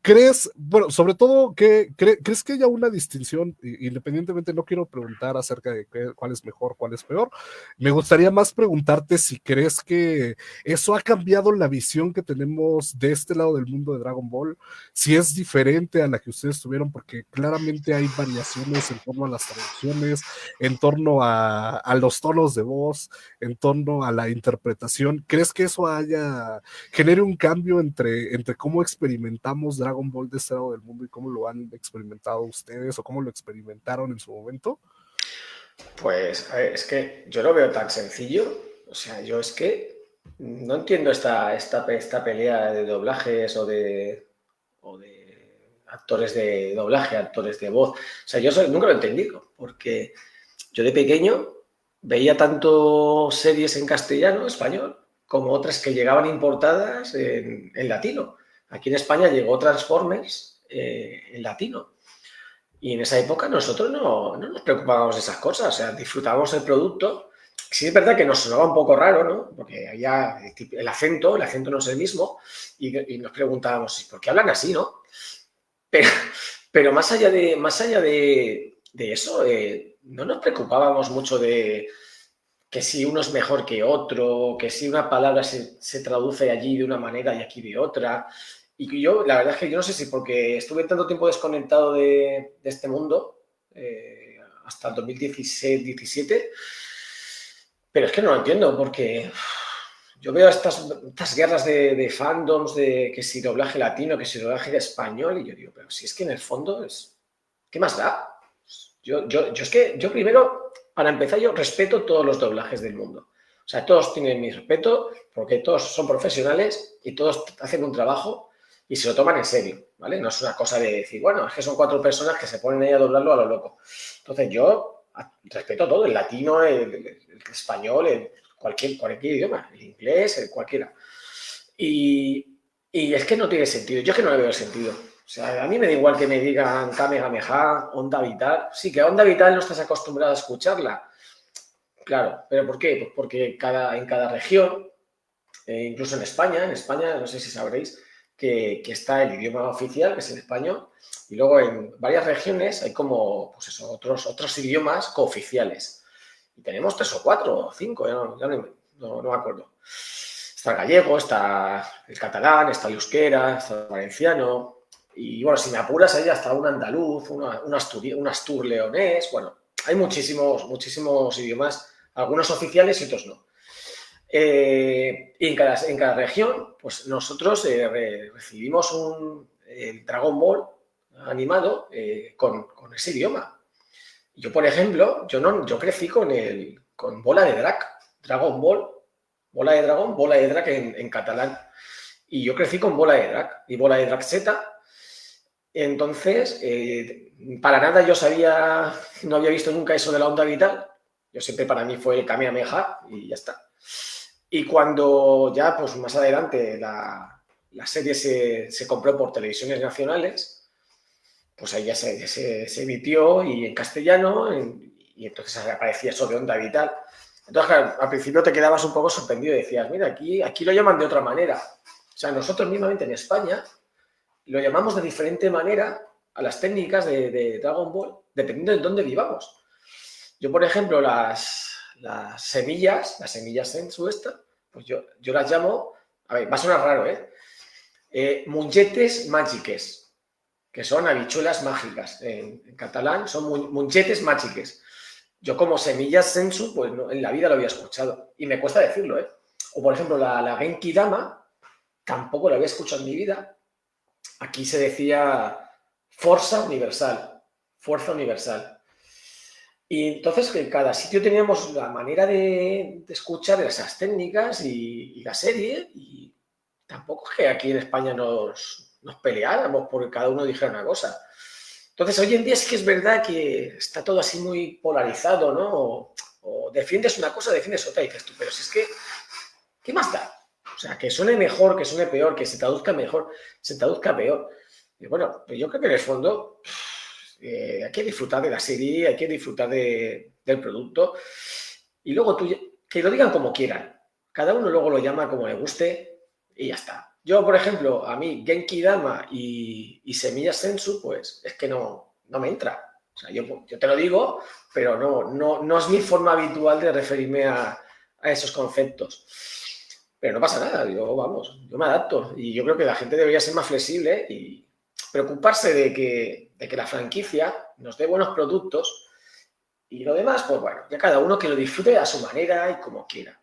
¿Crees, bueno, sobre todo, crees que haya una distinción, independientemente, no quiero preguntar acerca de cuál es mejor, cuál es peor, me gustaría más preguntarte si crees que eso ha cambiado la visión que tenemos de este lado del mundo de Dragon Ball, si es diferente a la que ustedes tuvieron, porque claramente hay variaciones en torno a las traducciones, en torno a los tonos de voz, en torno a la interpretación. ¿Crees que eso genere un cambio entre cómo experimentamos Dragon Dragon Ball de este lado del mundo y cómo lo han experimentado ustedes o cómo lo experimentaron en su momento? Pues a ver, es que yo lo veo tan sencillo. O sea, yo es que no entiendo esta pelea de doblajes o de actores de doblaje, actores de voz. O sea, nunca lo he entendido, porque yo de pequeño veía tanto series en castellano, español, como otras que llegaban importadas en latino. Aquí en España llegó Transformers en latino. Y en esa época nosotros no nos preocupábamos de esas cosas, o sea, disfrutábamos el producto. Sí es verdad que nos sonaba un poco raro, ¿no? Porque había el acento no es el mismo, y nos preguntábamos, ¿por qué hablan así, no? Pero, pero más allá de eso, no nos preocupábamos mucho de que si uno es mejor que otro, que si una palabra se traduce allí de una manera y aquí de otra. Y yo, la verdad es que yo no sé si porque estuve tanto tiempo desconectado de este mundo, hasta el 2016-17, pero es que no lo entiendo, porque yo veo estas guerras de fandoms, de que si doblaje latino, que si doblaje español, y yo digo, pero si es que en el fondo ¿qué más da? Es que yo primero, para empezar, yo respeto todos los doblajes del mundo. O sea, todos tienen mi respeto porque todos son profesionales y todos hacen un trabajo y se lo toman en serio, ¿vale? No es una cosa de decir, bueno, es que son 4 personas que se ponen ahí a doblarlo a lo loco. Entonces yo respeto todo, el latino, el español, cualquier idioma, el inglés, cualquiera. Y es que no tiene sentido, yo es que no le veo el sentido. O sea, a mí me da igual que me digan Kamehameha, Onda Vital. Sí, que a Onda Vital no estás acostumbrado a escucharla. Claro, ¿pero por qué? Pues porque en cada región, incluso en España, no sé si sabréis, que está el idioma oficial, que es el español, y luego en varias regiones hay como, pues eso, otros idiomas cooficiales. Y tenemos 3 o 4 o 5, no me acuerdo. Está el gallego, está el catalán, está el euskera, está el valenciano. Y bueno, si me apuras, hay hasta un andaluz, un astur leonés. Bueno, hay muchísimos idiomas, algunos oficiales y otros no. Y en cada región, pues nosotros recibimos el Dragon Ball animado con ese idioma. Yo, por ejemplo, yo crecí con Bola de Drac, Dragon Ball, Bola de Dragón, Bola de Drac en catalán. Y yo crecí con Bola de Drac y Bola de Drac Z. Entonces, para nada no había visto nunca eso de la onda vital. Yo siempre para mí fue el Kamehameha y ya está. Y cuando ya, pues más adelante, la serie se compró por televisiones nacionales, pues ahí ya se emitió y en castellano, y entonces aparecía eso de onda vital. Entonces, claro, al principio te quedabas un poco sorprendido y decías, mira, aquí lo llaman de otra manera. O sea, nosotros mismamente en España lo llamamos de diferente manera a las técnicas de Dragon Ball, dependiendo de dónde vivamos. Yo, por ejemplo, las semillas Sensu pues yo las llamo, a ver, va a sonar raro, mungetes mágiques, que son habichuelas mágicas. En catalán son mungetes mágiques. Yo como semillas sensu, pues no, en la vida lo había escuchado. Y me cuesta decirlo, ¿eh? O por ejemplo, la Genki Dama, tampoco lo había escuchado en mi vida. Aquí se decía fuerza universal. Y entonces que en cada sitio teníamos la manera de escuchar esas técnicas y la serie, y tampoco es que aquí en España nos peleáramos porque cada uno dijera una cosa. Entonces, hoy en día sí que es verdad que está todo así muy polarizado, ¿no? O defiendes una cosa, defiendes otra, y dices tú, pero si es que, ¿qué más da? O sea, que suene mejor, que suene peor, que se traduzca mejor, se traduzca peor. Y bueno, pues yo creo que en el fondo hay que disfrutar de la serie, hay que disfrutar del producto, y luego que lo digan como quieran. Cada uno luego lo llama como le guste y ya está. Yo, por ejemplo, a mí Genki Dama y Semillas Sensu, pues es que no me entra. O sea, yo te lo digo, pero no es mi forma habitual de referirme a esos conceptos. Pero no pasa nada, yo me adapto. Y yo creo que la gente debería ser más flexible y preocuparse de que la franquicia nos dé buenos productos, y lo demás, pues bueno, ya cada uno que lo disfrute a su manera y como quiera.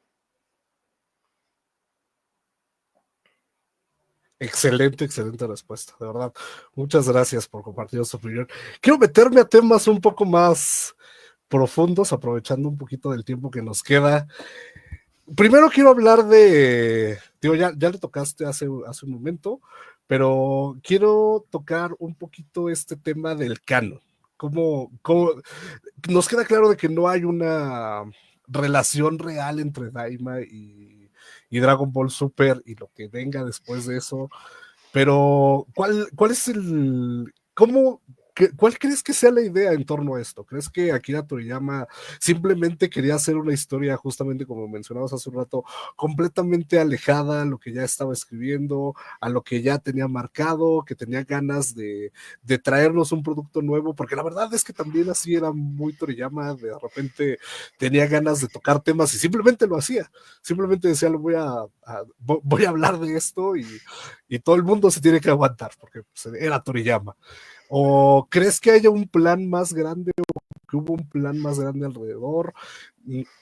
Excelente, excelente respuesta, de verdad. Muchas gracias por compartir su opinión. Quiero meterme a temas un poco más profundos, aprovechando un poquito del tiempo que nos queda. Primero quiero hablar digo, ya le tocaste hace un momento, pero quiero tocar un poquito este tema del canon. Nos queda claro de que no hay una relación real entre Daima y Dragon Ball Super y lo que venga después de eso, pero ¿cuál es cuál crees que sea la idea en torno a esto? ¿Crees que Akira Toriyama simplemente quería hacer una historia, justamente como mencionabas hace un rato, completamente alejada a lo que ya estaba escribiendo, a lo que ya tenía marcado, que tenía ganas de traernos un producto nuevo? Porque la verdad es que también así era muy Toriyama, de repente tenía ganas de tocar temas y simplemente lo hacía, simplemente decía, voy a hablar de esto y todo el mundo se tiene que aguantar, porque pues, era Toriyama. ¿O crees que haya un plan más grande o que hubo un plan más grande alrededor?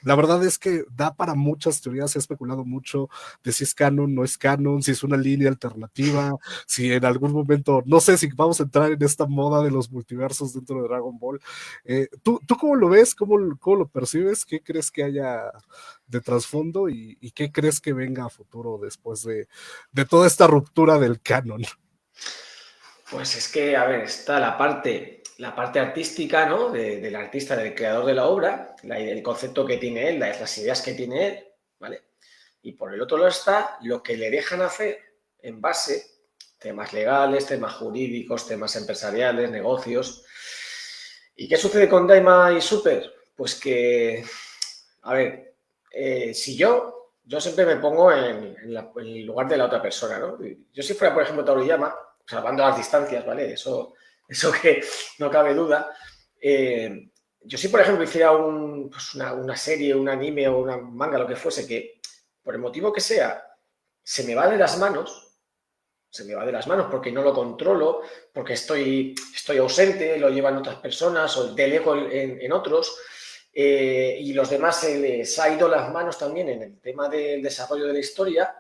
La verdad es que da para muchas teorías, se ha especulado mucho de si es canon, no es canon, si es una línea alternativa, si en algún momento, no sé si vamos a entrar en esta moda de los multiversos dentro de Dragon Ball. ¿Tú cómo lo ves? ¿Cómo lo percibes? ¿Qué crees que haya de trasfondo y qué crees que venga a futuro después de toda esta ruptura del canon? Pues es que, a ver, está la parte artística, ¿no? Del artista, del creador de la obra, el concepto que tiene él, las ideas que tiene él, ¿vale? Y por el otro lado está lo que le dejan hacer en base, temas legales, temas jurídicos, temas empresariales, negocios. ¿Y qué sucede con Daima y Super? Pues que, a ver, si yo siempre me pongo en el lugar de la otra persona, ¿no? Yo si fuera, por ejemplo, Toriyama, salvando las distancias, ¿vale? Eso que no cabe duda. Yo si, por ejemplo, hiciera pues una serie, un anime o un manga, lo que fuese, que por el motivo que sea, se me va de las manos, se me va de las manos porque no lo controlo, porque estoy ausente, lo llevan otras personas o delego en otros, y los demás se les ha ido las manos también en el tema del desarrollo de la historia,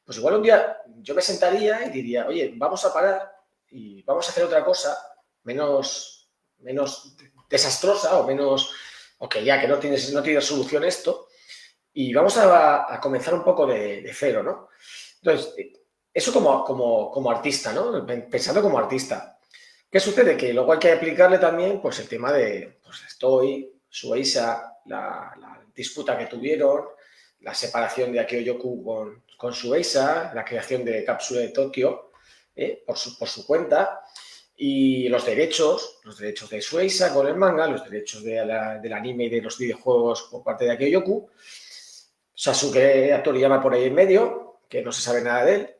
pues igual un día yo me sentaría y diría, oye, vamos a parar y vamos a hacer otra cosa menos desastrosa o menos, ok, ya que no tiene solución esto, y vamos a comenzar un poco de cero, ¿no? Entonces, eso como artista, ¿no? Pensando como artista. ¿Qué sucede? Que luego hay que aplicarle también pues, el tema de pues, Shueisha, la disputa que tuvieron, la separación de Akio Yoku con Shueisha, la creación de Cápsula de Tokio por su cuenta, y los derechos de Shueisha con el manga, los derechos del anime y de los videojuegos por parte de Akio Yoku, Sasuke Toriyama por ahí en medio, que no se sabe nada de él,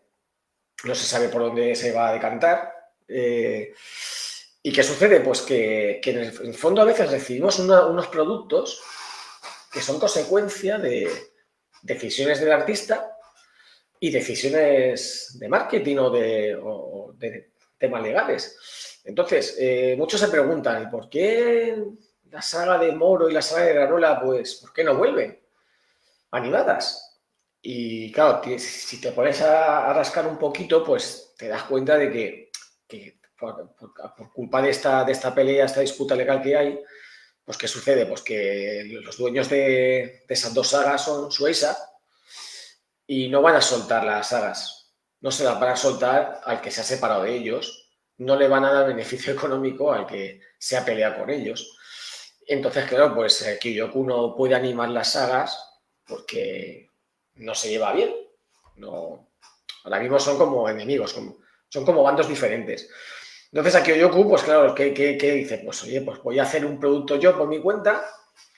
no se sabe por dónde se va a decantar. ¿Y qué sucede? Pues que en el fondo a veces recibimos unos productos que son consecuencia de decisiones del artista y decisiones de marketing o de temas legales. Entonces, muchos se preguntan, ¿y por qué la saga de Moro y la saga de Granola, pues, ¿por qué no vuelven animadas? Y claro, si te pones a rascar un poquito, pues te das cuenta de que por culpa de esta pelea, esta disputa legal que hay, pues ¿qué sucede? Pues que los dueños de esas dos sagas son Shueisha y no van a soltar las sagas. No se las van a soltar al que se ha separado de ellos. No le van a dar beneficio económico al que se ha peleado con ellos. Entonces, claro, pues Kyoku no puede animar las sagas porque no se lleva bien. No, ahora mismo son como enemigos, son como bandos diferentes. Entonces a Kyoku, pues claro, ¿qué dice? Pues oye, pues voy a hacer un producto yo por mi cuenta,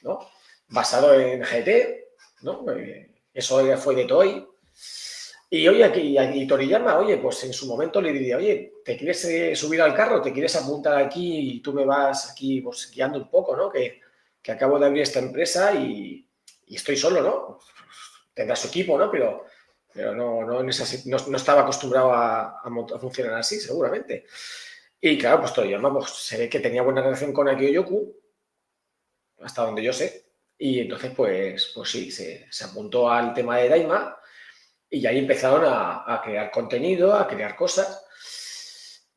¿no? Basado en GT, ¿no? Eso fue de Toei. Y oye, y Toriyama, oye, pues en su momento le diría, oye, ¿te quieres subir al carro? ¿Te quieres apuntar aquí y tú me vas aquí pues, guiando un poco, ¿no? Que acabo de abrir esta empresa y estoy solo, ¿no? Tendrá su equipo, ¿no? Pero no estaba acostumbrado a funcionar así, seguramente. Y claro, pues Toriyama pues, se ve que tenía buena relación con Akio Yoku, hasta donde yo sé. Y entonces, pues sí, se apuntó al tema de Daima Y ahí empezaron a crear contenido, a crear cosas.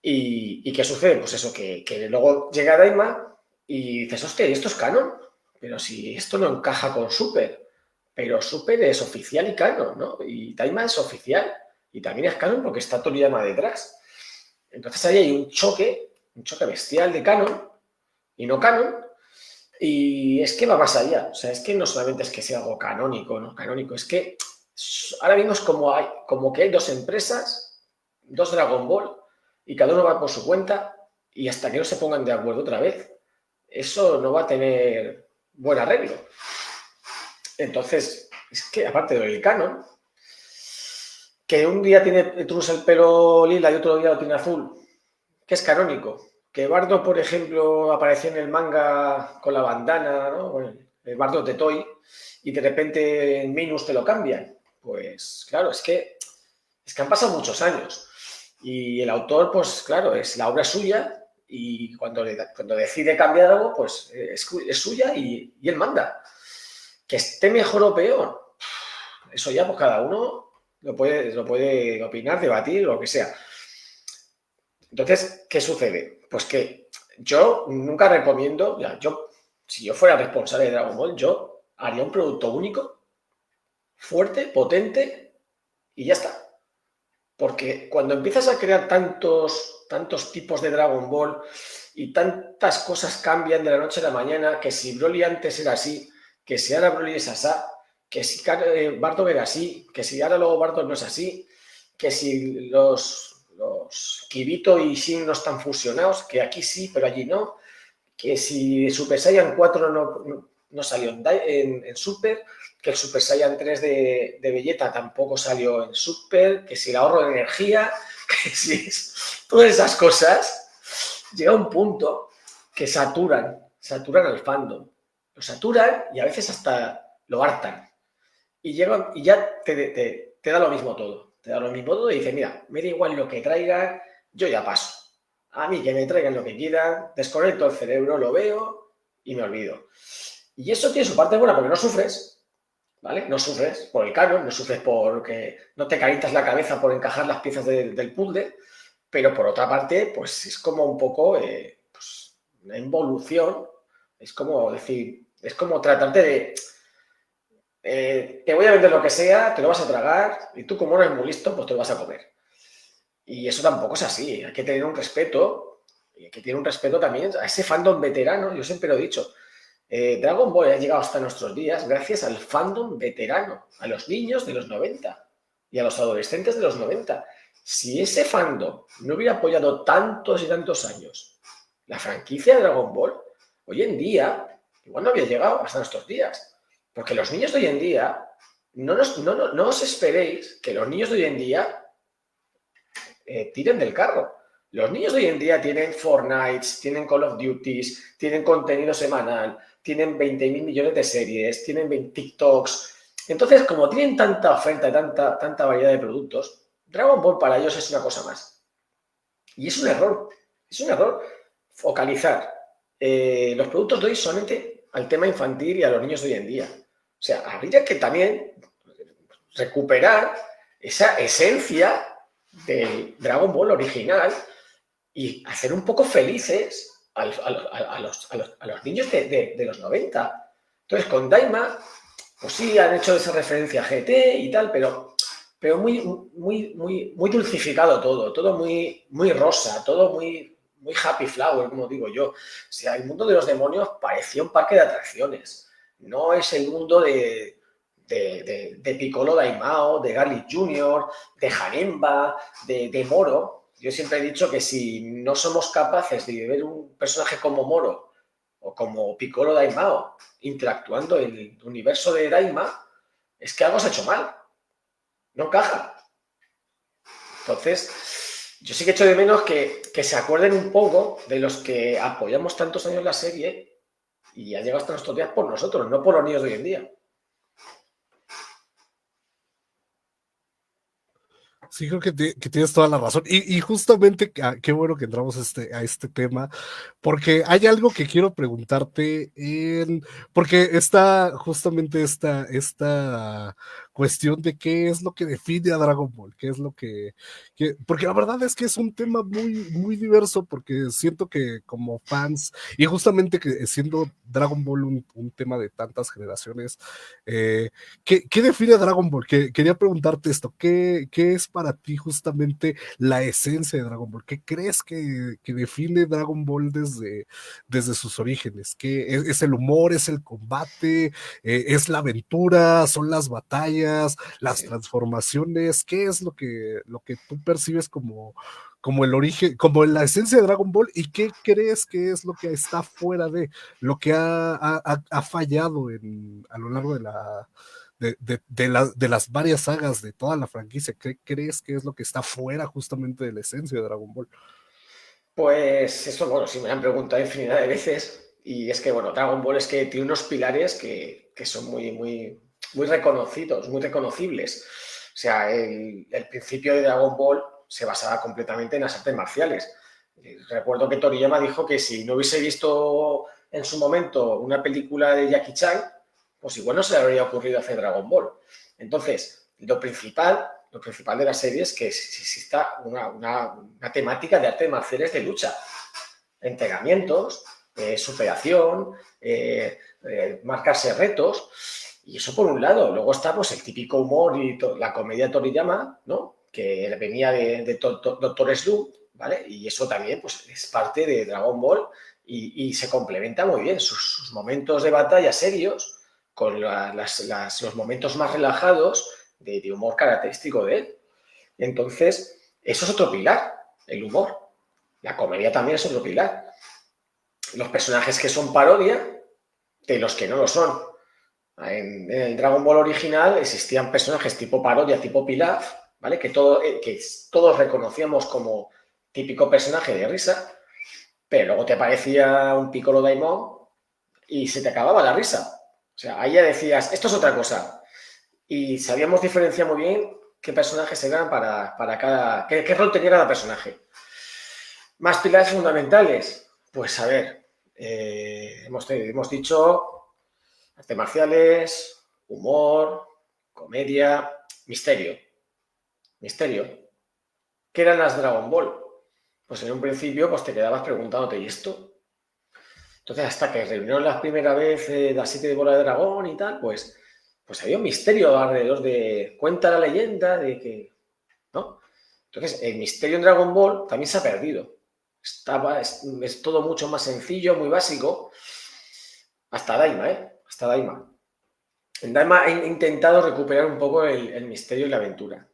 ¿Y qué sucede? Pues eso, que luego llega Daima y dices, hostia, ¿y esto es canon? Pero si esto no encaja con Super, pero Super es oficial y canon, ¿no? Y Daima es oficial y también es canon porque está Toriyama detrás. Entonces ahí hay un choque bestial de canon y no canon, y es que va más allá. O sea, es que no solamente es que sea algo canónico, ¿no? Canónico, es que ahora mismo es como que hay dos empresas, dos Dragon Ball, y cada uno va por su cuenta, y hasta que no se pongan de acuerdo otra vez, eso no va a tener buen arreglo. Entonces, es que aparte del canon, que un día tiene Trunks el pelo lila y otro día lo tiene azul, que es canónico. Que Bardo, por ejemplo, apareció en el manga con la bandana, ¿no? Bueno, el Bardo de Toy, y de repente en Minus te lo cambian. Pues claro, es que han pasado muchos años. Y el autor, pues claro, es la obra suya, y cuando decide cambiar algo, pues es suya y él manda. Que esté mejor o peor, eso ya pues cada uno lo puede opinar, debatir, lo que sea. Entonces, ¿qué sucede? Pues que yo nunca recomiendo, si yo fuera responsable de Dragon Ball, yo haría un producto único, fuerte, potente y ya está. Porque cuando empiezas a crear tantos tipos de Dragon Ball y tantas cosas cambian de la noche a la mañana, que si Broly antes era así, que si ahora Broly es así, que si Bardock era así, que si ahora luego Bardock no es así, que si los Kirito y Shin no están fusionados, que aquí sí, pero allí no, que si Super Saiyan 4 no salió en Super, que el Super Saiyan 3 de Vegeta tampoco salió en Super, que si el ahorro de energía, que si todas esas cosas, llega un punto que saturan al fandom. Lo saturan y a veces hasta lo hartan. Y ya te da lo mismo todo. Te da lo mismo todo y dice, mira, me da igual lo que traigan, yo ya paso. A mí que me traigan lo que quieran, desconecto el cerebro, lo veo y me olvido. Y eso tiene su parte buena porque no sufres, ¿vale? No sufres por el canon, no sufres porque no te calientas la cabeza por encajar las piezas del puzzle, pero por otra parte, pues es como un poco pues, una involución, es como decir, es como tratarte de te voy a vender lo que sea, te lo vas a tragar y tú como no eres muy listo, pues te lo vas a comer. Y eso tampoco es así, hay que tener un respeto y hay que tener un respeto también a ese fandom veterano, yo siempre lo he dicho. Dragon Ball ha llegado hasta nuestros días gracias al fandom veterano, a los niños de los 90 y a los adolescentes de los 90. Si ese fandom no hubiera apoyado tantos y tantos años la franquicia de Dragon Ball, hoy en día igual no había llegado hasta nuestros días. Porque los niños de hoy en día, no os esperéis que los niños de hoy en día tiren del carro. Los niños de hoy en día tienen Fortnite, tienen Call of Duty, tienen contenido semanal, tienen 20.000 millones de series, tienen 20 TikToks. Entonces, como tienen tanta oferta y tanta variedad de productos, Dragon Ball para ellos es una cosa más. Y es un error focalizar los productos de hoy solamente al tema infantil y a los niños de hoy en día. O sea, habría que también recuperar esa esencia del Dragon Ball original y hacer un poco felices a los niños de los 90. Entonces, con Daima, pues sí, han hecho esa referencia a GT y tal, pero muy dulcificado todo muy, muy rosa, todo muy happy flower, como digo yo. O sea, el mundo de los demonios parecía un parque de atracciones. No es el mundo de Piccolo Daimao, de Garlic Jr., de Janemba, de Moro. Yo siempre he dicho que si no somos capaces de ver un personaje como Moro o como Piccolo Daimao interactuando en el universo de Daima, es que algo se ha hecho mal. No encaja. Entonces, yo sí que echo de menos que se acuerden un poco de los que apoyamos tantos años la serie y ha llegado hasta nuestros días por nosotros, no por los niños de hoy en día. Sí, creo que tienes toda la razón. Y justamente, qué bueno que entramos a este tema, porque hay algo que quiero preguntarte porque está justamente esta cuestión de qué es lo que define a Dragon Ball, qué es lo porque la verdad es que es un tema muy, muy diverso, porque siento que como fans, y justamente que siendo Dragon Ball un tema de tantas generaciones, ¿qué define a Dragon Ball? Quería preguntarte esto, ¿qué es para ti justamente la esencia de Dragon Ball? ¿Qué crees que define Dragon Ball desde sus orígenes? ¿Qué es el humor, es el combate, es la aventura, son las batallas, las Sí. transformaciones? ¿Qué es lo que tú percibes como el origen, como la esencia de Dragon Ball, y qué crees que es lo que está fuera lo que ha fallado a lo largo de las varias sagas de toda la franquicia? ¿Qué crees que es lo que está fuera justamente de la esencia de Dragon Ball? Pues eso, bueno, sí me lo han preguntado infinidad de veces. Y es que, bueno, Dragon Ball es que tiene unos pilares que son muy, muy, muy reconocidos, muy reconocibles. O sea, el principio de Dragon Ball se basaba completamente en las artes marciales. Recuerdo que Toriyama dijo que si no hubiese visto en su momento una película de Jackie Chan, pues igual no se le habría ocurrido hacer Dragon Ball. Entonces, lo principal de la serie es que exista una temática de artes marciales de lucha, entrenamientos, superación, marcarse retos, y eso por un lado. Luego está pues, el típico humor y la comedia de Toriyama, ¿no? Que venía de Doctor Slump, ¿vale? Y eso también pues, es parte de Dragon Ball y se complementa muy bien sus momentos de batalla serios con los momentos más relajados de humor característico de él. Entonces, eso es otro pilar, el humor. La comedia también es otro pilar. Los personajes que son parodia de los que no lo son. En el Dragon Ball original existían personajes tipo parodia, tipo Pilaf, ¿vale? Que todos reconocíamos como típico personaje de risa, pero luego te aparecía un Piccolo Daimon y se te acababa la risa. O sea, ahí ya decías, esto es otra cosa. Y sabíamos diferenciar muy bien qué personajes eran para cada. Qué rol tenía cada personaje. Más pilares fundamentales. Pues a ver, hemos dicho artes marciales, humor, comedia, misterio. Misterio. ¿Qué eran las Dragon Ball? Pues en un principio pues te quedabas preguntándote, ¿y esto? Entonces, hasta que reunieron la primera vez las 7 bolas de dragón y tal, pues había un misterio alrededor de. Cuenta la leyenda de que. ¿No? Entonces, el misterio en Dragon Ball también se ha perdido. Es todo mucho más sencillo, muy básico. Hasta Daima, ¿eh? Hasta Daima. En Daima he intentado recuperar un poco el misterio y la aventura.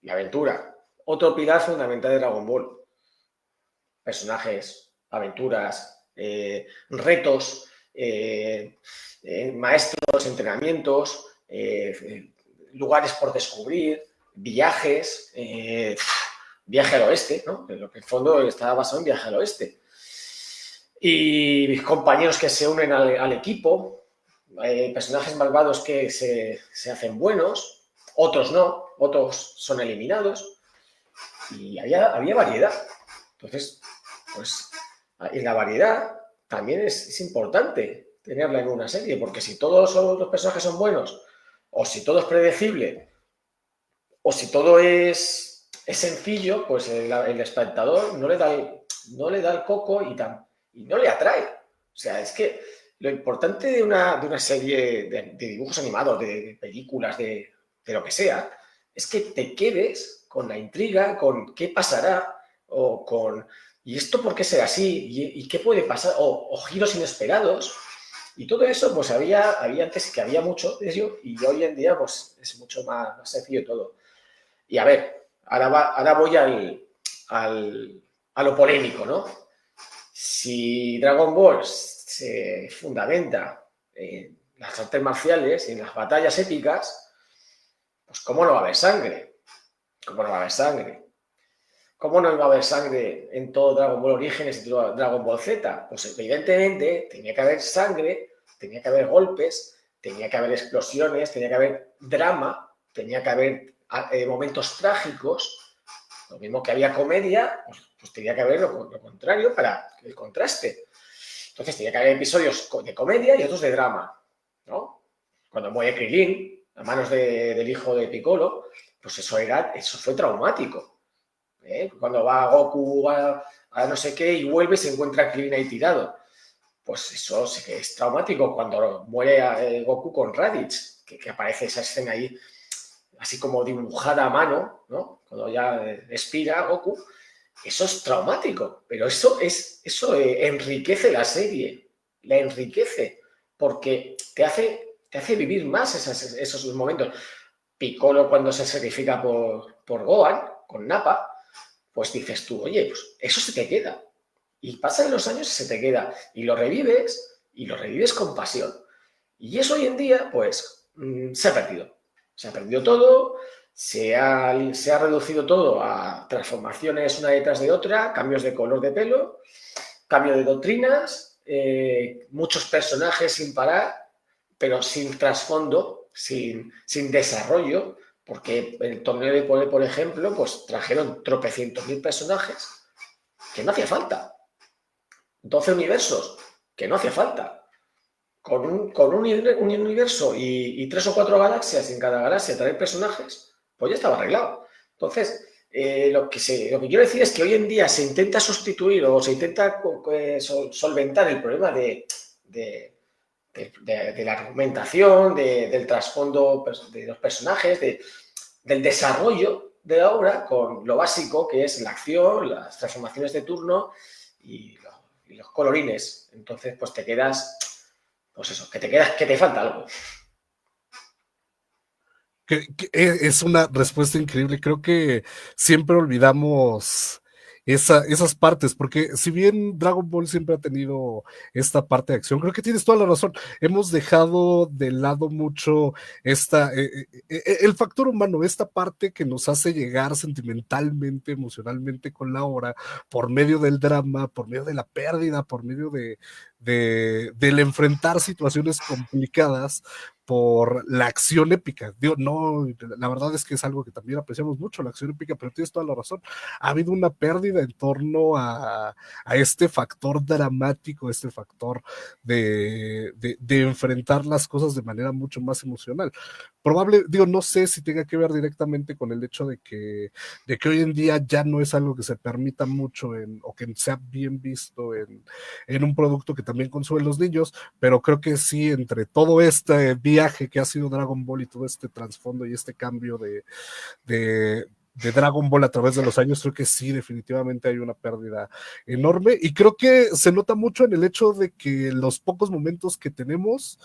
La aventura, otro pilar fundamental de Dragon Ball. Personajes, aventuras, retos, maestros, entrenamientos, lugares por descubrir, viajes, viaje al oeste, ¿no? En lo que en el fondo estaba basado en viaje al oeste. Y compañeros que se unen al equipo, personajes malvados que se hacen buenos, otros no, otros son eliminados, y había variedad. Entonces, pues, y la variedad también es importante tenerla en una serie, porque si todos los personajes son buenos, o si todo es predecible, o si todo es sencillo, pues el espectador no le da el coco y no le atrae. O sea, es que lo importante de una serie de dibujos animados, de películas, de lo que sea, es que te quedes con la intriga, con qué pasará, o con ¿y esto por qué será así? ¿Y qué puede pasar? O giros inesperados. Y todo eso, pues había antes que había mucho de ello, y hoy en día, pues es mucho más sencillo todo. Y a ver, ahora voy a lo polémico, ¿no? Si Dragon Ball se fundamenta en las artes marciales y en las batallas épicas, pues ¿cómo no va a haber sangre? ¿Cómo no va a haber sangre? ¿Cómo no iba a haber sangre en todo Dragon Ball Orígenes y todo Dragon Ball Z? Pues evidentemente tenía que haber sangre, tenía que haber golpes, tenía que haber explosiones, tenía que haber drama, tenía que haber momentos trágicos. Lo mismo que había comedia, pues tenía que haber lo contrario para el contraste. Entonces tenía que haber episodios de comedia y otros de drama, ¿no? Cuando muere Krilin, a manos del hijo de Piccolo, pues eso fue traumático. Cuando va Goku a no sé qué y vuelve y se encuentra a Krillin ahí tirado. Pues eso sí que es traumático. Cuando muere Goku con Raditz, que aparece esa escena ahí así como dibujada a mano, ¿no? Cuando ya expira Goku, eso es traumático, pero eso enriquece la serie, la enriquece, porque te hace vivir más esos momentos. Piccolo cuando se sacrifica por Gohan, con Nappa, pues dices tú, oye, pues eso se te queda. Y pasan los años y se te queda. Y lo revives con pasión. Y eso hoy en día, pues, se ha perdido. Se ha perdido todo, se ha reducido todo a transformaciones una detrás de otra, cambios de color de pelo, cambio de doctrinas, muchos personajes sin parar, pero sin trasfondo, sin desarrollo, porque el torneo de poder, por ejemplo, pues trajeron tropecientos mil personajes que no hacía falta. 12 universos que no hacía falta. Con un universo y 3 o 4 galaxias, y en cada galaxia traer personajes, pues ya estaba arreglado. Entonces, lo que quiero decir es que hoy en día se intenta sustituir o se intenta solventar el problema de la argumentación, del trasfondo de los personajes, del desarrollo de la obra con lo básico que es la acción, las transformaciones de turno y los colorines. Entonces, pues te quedas, pues eso, que te falta algo. Es una respuesta increíble. Creo que siempre olvidamos esas partes, porque si bien Dragon Ball siempre ha tenido esta parte de acción, creo que tienes toda la razón. Hemos dejado de lado mucho el factor humano, esta parte que nos hace llegar sentimentalmente, emocionalmente con la obra, por medio del drama, por medio de la pérdida, por medio del enfrentar situaciones complicadas por la acción épica. Digo, no, la verdad es que es algo que también apreciamos mucho, la acción épica, pero tienes toda la razón. Ha habido una pérdida en torno a este factor dramático, este factor de enfrentar las cosas de manera mucho más emocional. Digo, no sé si tenga que ver directamente con el hecho de que hoy en día ya no es algo que se permita mucho o que sea bien visto en un producto que también consumen los niños, pero creo que sí, entre todo este viaje que ha sido Dragon Ball y todo este trasfondo y este cambio de Dragon Ball a través de los años, creo que sí, definitivamente hay una pérdida enorme y creo que se nota mucho en el hecho de que los pocos momentos que tenemos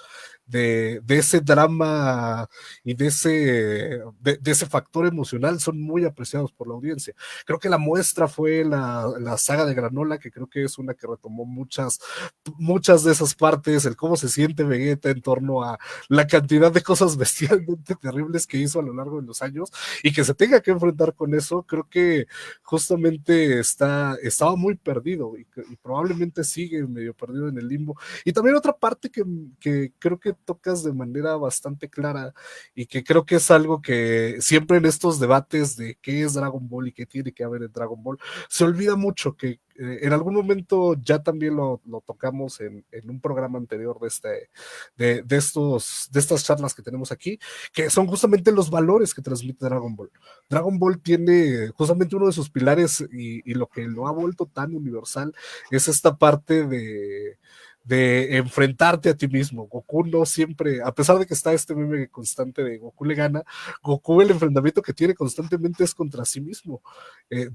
de ese drama y de ese factor emocional son muy apreciados por la audiencia. Creo que la muestra fue la saga de Granola, que creo que es una que retomó muchas de esas partes, el cómo se siente Vegeta en torno a la cantidad de cosas bestialmente terribles que hizo a lo largo de los años y que se tenga que enfrentar con eso, creo que justamente estaba muy perdido y probablemente sigue medio perdido en el limbo. Y también otra parte que creo que tocas de manera bastante clara y que creo que es algo que siempre en estos debates de qué es Dragon Ball y qué tiene que haber en Dragon Ball, se olvida mucho que en algún momento ya también lo tocamos en un programa anterior de estas charlas que tenemos aquí, que son justamente los valores que transmite Dragon Ball. Dragon Ball tiene justamente uno de sus pilares y lo que lo ha vuelto tan universal es esta parte de enfrentarte a ti mismo. Goku no siempre, a pesar de que está este meme constante de Goku le gana, Goku el enfrentamiento que tiene constantemente es contra sí mismo,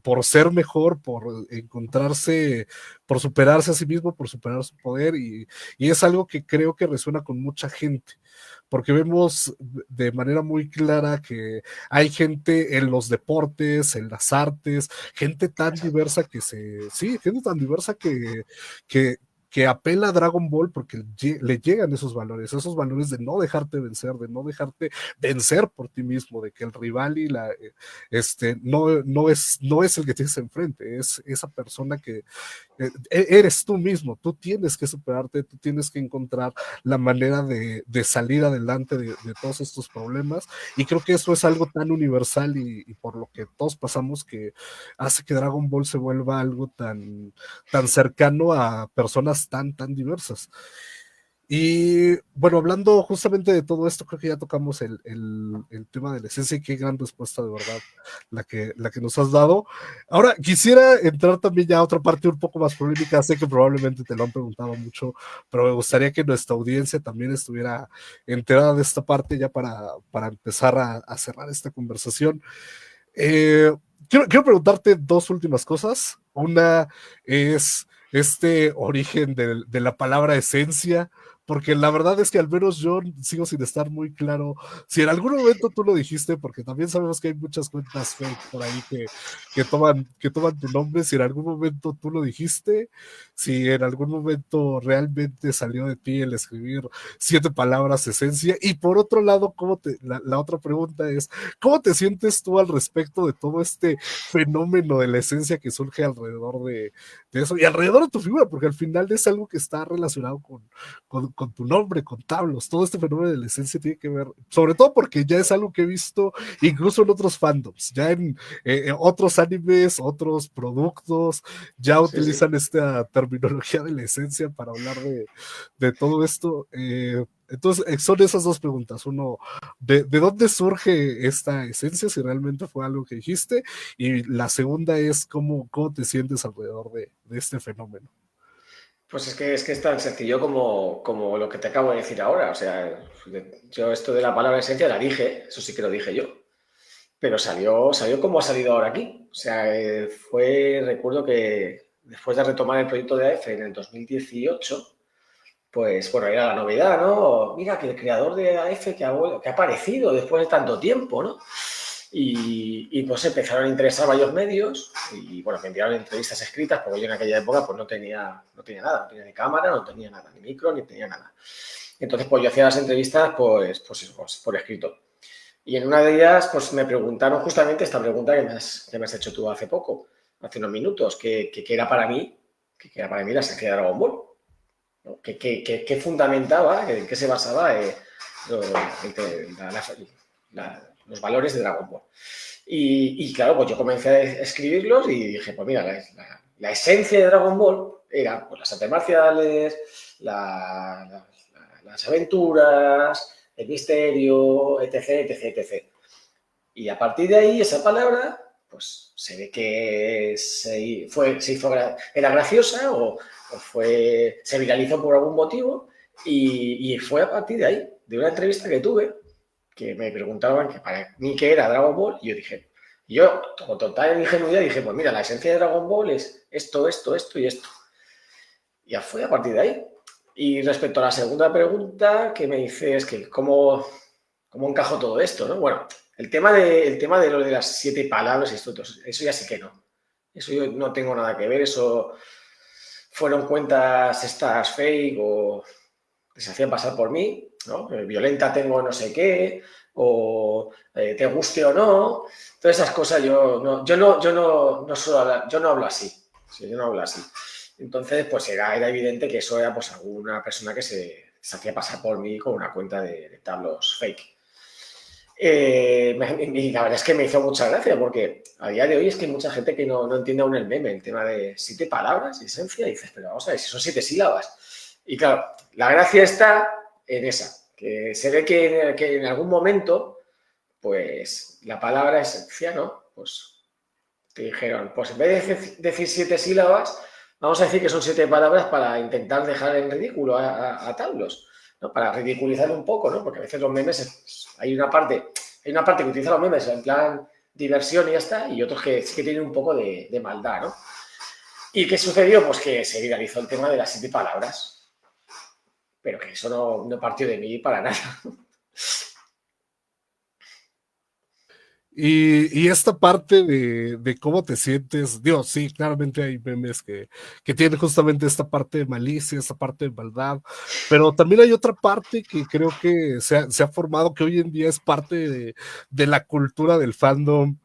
por ser mejor, por encontrarse, por superarse a sí mismo, por superar su poder y es algo que creo que resuena con mucha gente, porque vemos de manera muy clara que hay gente en los deportes, en las artes, gente tan diversa sí, gente tan diversa que, que apela a Dragon Ball porque le llegan esos valores de no dejarte vencer, de no dejarte vencer por ti mismo, de que el rival no es el que tienes enfrente, es esa persona que eres tú mismo, tú tienes que superarte, tú tienes que encontrar la manera de salir adelante de todos estos problemas y creo que eso es algo tan universal y por lo que todos pasamos que hace que Dragon Ball se vuelva algo tan cercano a personas tan diversas. Y bueno, hablando justamente de todo esto, creo que ya tocamos el tema de la esencia y qué gran respuesta de verdad la que nos has dado. Ahora, quisiera entrar también ya a otra parte un poco más polémica. Sé que probablemente te lo han preguntado mucho, pero me gustaría que nuestra audiencia también estuviera enterada de esta parte ya para empezar a cerrar esta conversación. Eh, quiero preguntarte dos últimas cosas. Una es este origen de la palabra esencia, porque la verdad es que al menos yo sigo sin estar muy claro si en algún momento tú lo dijiste, porque también sabemos que hay muchas cuentas fake por ahí que toman tu nombre, si en algún momento tú lo dijiste, si en algún momento realmente salió de ti el escribir 7 palabras esencia, y por otro lado, la otra pregunta es, ¿cómo te sientes tú al respecto de todo este fenómeno de la esencia que surge alrededor de eso y alrededor de tu figura? Porque al final es algo que está relacionado con tu nombre, con Tablos. Todo este fenómeno de la esencia tiene que ver, sobre todo porque ya es algo que he visto incluso en otros fandoms, ya en otros animes, otros productos, ya Sí, sí. utilizan esta terminología de la esencia para hablar de todo esto. Entonces, son esas dos preguntas. Uno, de dónde surge esta esencia, si realmente fue algo que dijiste, y la segunda es cómo te sientes alrededor de este fenómeno. Pues es que es tan sencillo como lo que te acabo de decir ahora. O sea, yo esto de la palabra esencia la dije, eso sí que lo dije yo, pero salió como ha salido ahora aquí. O sea, recuerdo que después de retomar el proyecto de AF en el 2018, pues bueno, era la novedad, ¿no? Mira, que el creador de AF que ha aparecido después de tanto tiempo, ¿no? Y pues empezaron a interesar varios medios y bueno, me enviaron entrevistas escritas porque yo en aquella época pues no tenía nada, no tenía ni cámara, no tenía nada, ni micro, ni tenía nada. Entonces pues yo hacía las entrevistas pues por escrito. Y en una de ellas pues me preguntaron justamente esta pregunta que me has hecho tú hace poco, hace unos minutos, que era para mí, que era para mí la esencia de Dragon Ball, ¿no? Que fundamentaba, en qué se basaba lo- los valores de Dragon Ball. Y claro, pues yo comencé a escribirlos y dije, pues mira, la esencia de Dragon Ball era pues, las artes marciales, las aventuras, el misterio, etc, etc, etc. Y a partir de ahí, esa palabra, pues se ve que era graciosa o se viralizó por algún motivo y fue a partir de ahí, de una entrevista que tuve, que me preguntaban que para mí qué era Dragon Ball y yo, con total ingenuidad, dije, pues mira, la esencia de Dragon Ball es esto, esto, esto y esto. Y ya fue a partir de ahí. Y respecto a la segunda pregunta que me dices, que cómo encajo todo esto, ¿no? Bueno, el tema de lo de las 7 palabras, eso ya sí que no. Eso yo no tengo nada que ver, eso fueron cuentas estas fake o que se hacían pasar por mí, ¿no? Violenta tengo no sé qué, o te guste o no. Todas esas cosas yo no suelo hablar, yo no hablo así. Sí, yo no hablo así. Entonces, pues era evidente que eso era pues alguna persona que se hacía pasar por mí con una cuenta de tablos fake. Y la verdad es que me hizo mucha gracia porque a día de hoy es que hay mucha gente que no entiende aún el meme, el tema de 7 palabras, esencia, y dices, pero vamos a ver, si son 7 sílabas. Y claro, la gracia está en esa, que se ve que en algún momento, pues la palabra esencia, ¿no? Pues te dijeron, pues en vez de decir 7 sílabas, vamos a decir que son 7 palabras para intentar dejar en ridículo a Tablos, ¿no? Para ridiculizar un poco, ¿no? Porque a veces los memes, hay una parte que utiliza los memes en plan diversión y ya está, y otros que sí que tienen un poco de maldad, ¿no? ¿Y qué sucedió? Pues que se viralizó el tema de las 7 palabras, pero que eso no partió de mí para nada. Y esta parte de cómo te sientes, digo, sí, claramente hay memes que tienen justamente esta parte de malicia, esta parte de maldad, pero también hay otra parte que creo que se ha formado, que hoy en día es parte de la cultura del fandom,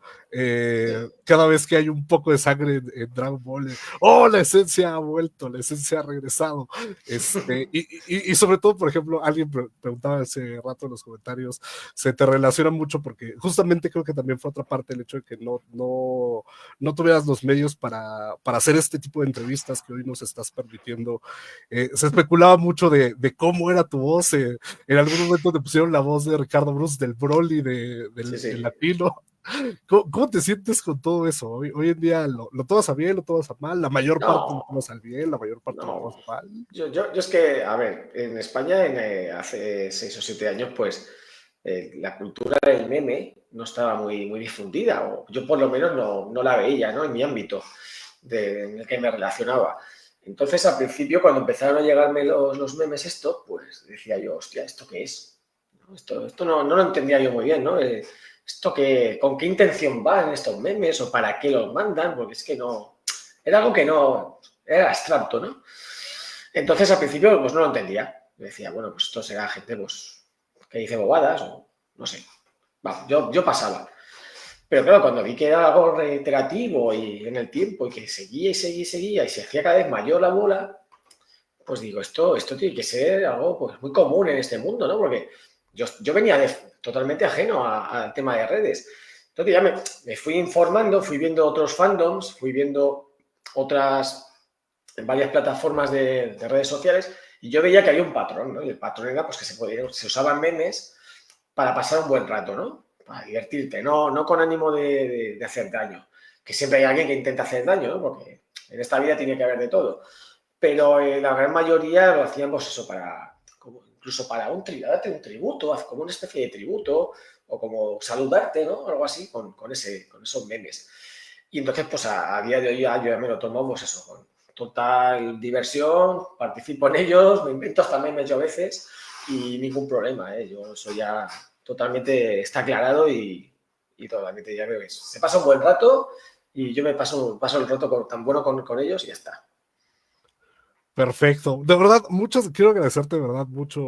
cada vez que hay un poco de sangre en Dragon Ball, oh, la esencia ha vuelto, la esencia ha regresado. Y sobre todo, por ejemplo, alguien preguntaba hace rato en los comentarios, se te relaciona mucho porque justamente creo que también fue otra parte el hecho de que no tuvieras los medios para hacer este tipo de entrevistas que hoy nos estás permitiendo. Se especulaba mucho de cómo era tu voz. En algún momento te pusieron la voz de Ricardo Bruce del Broly Sí, del sí. latino. ¿Cómo te sientes con todo eso? Hoy en día lo tomas a bien, lo tomas a mal, la mayor parte lo No, tomas al bien, la mayor parte lo no. tomas a mal. Yo es que, a ver, en España hace 6 o 7 años, pues la cultura del meme no estaba muy difundida, o yo por lo menos no la veía, ¿no? En mi ámbito en el que me relacionaba. Entonces, al principio, cuando empezaron a llegarme los memes esto, pues decía yo, hostia, ¿esto qué es? ¿No? Esto no lo entendía yo muy bien, ¿no? ¿Con qué intención van estos memes o para qué los mandan? Porque es que no, era algo que no, era abstracto, ¿no? Entonces, al principio, pues no lo entendía. Me decía, bueno, pues esto será gente, pues, que dice bobadas o no sé. Vamos, yo pasaba. Pero claro, cuando vi que era algo reiterativo y en el tiempo y que seguía y seguía y seguía y se hacía cada vez mayor la bola, pues digo, esto tiene que ser algo pues, muy común en este mundo, ¿no? Porque yo venía totalmente ajeno al tema de redes. Entonces ya me fui informando, fui viendo otros fandoms, fui viendo otras, en varias plataformas de redes sociales y yo veía que había un patrón, ¿no? Y el patrón era pues que se usaban memes para pasar un buen rato, ¿no? Para divertirte, no con ánimo de hacer daño. Que siempre hay alguien que intenta hacer daño, ¿no? Porque en esta vida tiene que haber de todo. Pero la gran mayoría lo hacíamos eso incluso para darte un tributo, como una especie de tributo, o como saludarte, ¿no? Algo así, con esos memes. Y entonces, pues a día de hoy yo ya me lo tomo, pues eso, con total diversión, participo en ellos, me invento hasta memes yo a veces y ningún problema, ¿eh? Yo eso ya totalmente está aclarado y totalmente ya ves. Se pasa un buen rato y yo paso el rato tan bueno con ellos y ya está. Perfecto. De verdad, quiero agradecerte de verdad mucho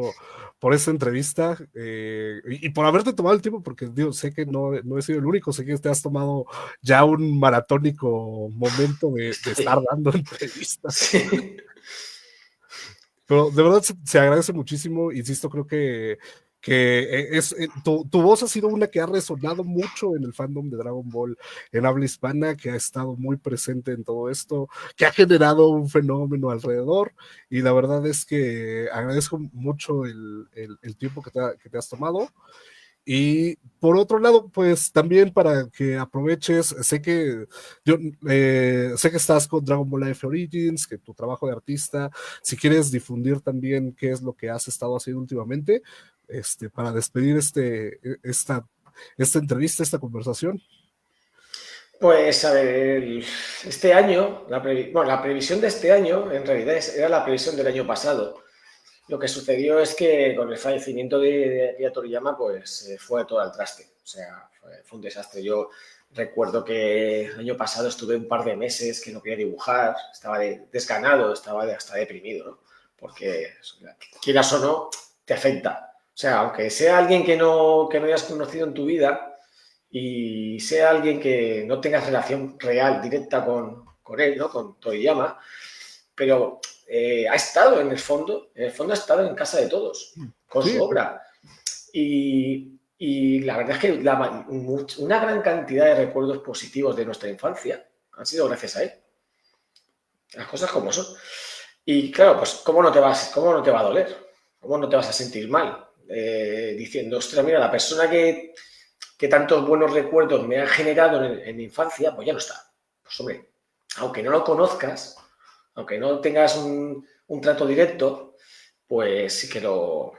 por esta entrevista y por haberte tomado el tiempo, porque digo, sé que no he sido el único, sé que te has tomado ya un maratónico momento de estar Sí, dando entrevistas. sí. Pero de verdad se agradece muchísimo, insisto, creo que tu voz ha sido una que ha resonado mucho en el fandom de Dragon Ball en habla hispana, que ha estado muy presente en todo esto, que ha generado un fenómeno alrededor, y la verdad es que agradezco mucho el tiempo que te has tomado. Y por otro lado, pues también para que aproveches, yo sé que estás con Dragon Ball Life Origins, que tu trabajo de artista, si quieres difundir también qué es lo que has estado haciendo últimamente, para despedir esta entrevista, esta conversación. Pues a ver, este año, la previsión de este año en realidad era la previsión del año pasado. Lo que sucedió es que con el fallecimiento de Akira Toriyama, pues fue todo al traste. O sea, fue un desastre. Yo recuerdo que el año pasado estuve un par de meses que no quería dibujar, estaba desganado, estaba hasta deprimido, ¿no? Porque quieras o no, te afecta. O sea, aunque sea alguien que no hayas conocido en tu vida, y sea alguien que no tengas relación real, directa con él, ¿no? Con Toriyama, pero ha estado en el fondo ha estado en casa de todos, con Sí, su obra. Y la verdad es que una gran cantidad de recuerdos positivos de nuestra infancia han sido gracias a él. Las cosas como son. Y claro, pues cómo no te va a doler? ¿Cómo no te vas a sentir mal? Diciendo, ostras, mira, la persona que tantos buenos recuerdos me han generado en mi infancia, pues ya no está. Pues hombre, aunque no lo conozcas, aunque no tengas un trato directo, pues sí que lo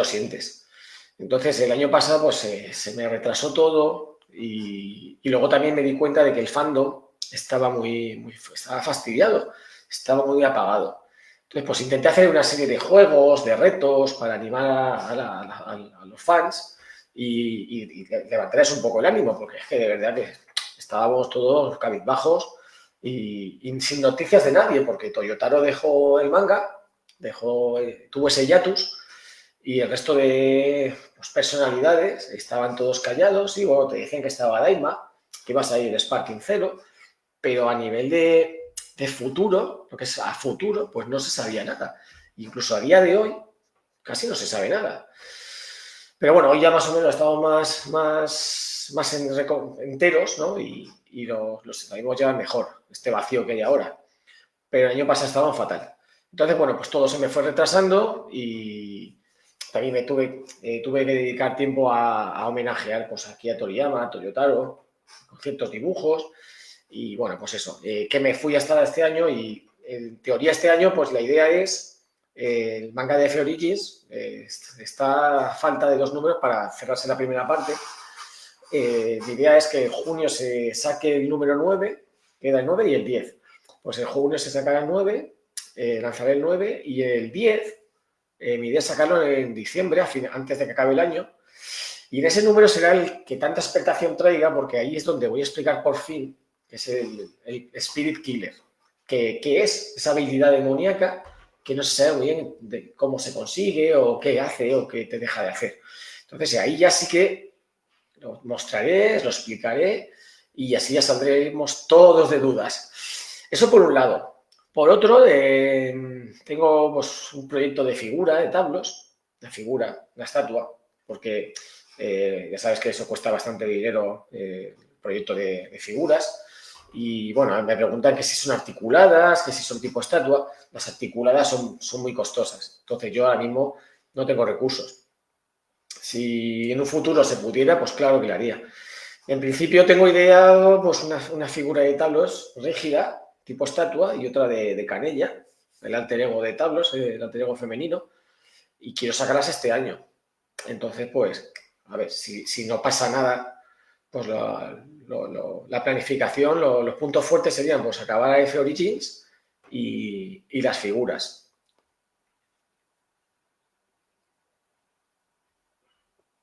sientes. Entonces, el año pasado pues se me retrasó todo y luego también me di cuenta de que el fandom estaba fastidiado, estaba muy apagado. Entonces, pues intenté hacer una serie de juegos, de retos para animar a los fans y levantarles un poco el ánimo, porque es que de verdad que estábamos todos cabizbajos y sin noticias de nadie, porque Toyotaro dejó el manga, tuvo ese hiatus y el resto de pues, personalidades estaban todos callados y bueno, te decían que estaba Daima, que iba a salir el Sparking 0, pero a nivel de futuro, lo que es a futuro, pues no se sabía nada. Incluso a día de hoy casi no se sabe nada. Pero bueno, hoy ya más o menos estamos más enteros, ¿no? Y los sabemos ya mejor, este vacío que hay ahora. Pero el año pasado estaban fatal. Entonces, bueno, pues todo se me fue retrasando y también tuve que dedicar tiempo a homenajear pues, aquí a Toriyama, a Toyotaro, con ciertos dibujos. Y bueno, pues eso, que me fui hasta este año y en teoría este año pues la idea es el manga de F Origins está a falta de 2 números para cerrarse la primera parte. Mi idea es que en junio se saque el número 9, queda el 9 y el 10. Pues en junio se sacará el 9, lanzaré el 9 y el 10, mi idea es sacarlo en diciembre, antes de que acabe el año. Y en ese número será el que tanta expectación traiga, porque ahí es donde voy a explicar por fin, que es el Spirit Killer, que es esa habilidad demoníaca que no se sabe muy bien de cómo se consigue o qué hace o qué te deja de hacer. Entonces ahí ya sí que lo mostraré, lo explicaré y así ya saldremos todos de dudas. Eso por un lado. Por otro, tengo pues, un proyecto de figura, de tablos, de figura, una estatua, porque ya sabes que eso cuesta bastante dinero, el proyecto de figuras. Y bueno, me preguntan que si son articuladas, que si son tipo estatua. Las articuladas son muy costosas. Entonces yo ahora mismo no tengo recursos. Si en un futuro se pudiera, pues claro que lo haría. En principio tengo ideado pues, una figura de tablos rígida, tipo estatua, y otra de canella, el alter ego de tablos, el alter ego femenino, y quiero sacarlas este año. Entonces, pues, a ver, si no pasa nada, pues la planificación, los puntos fuertes serían pues acabar a F Origins y las figuras.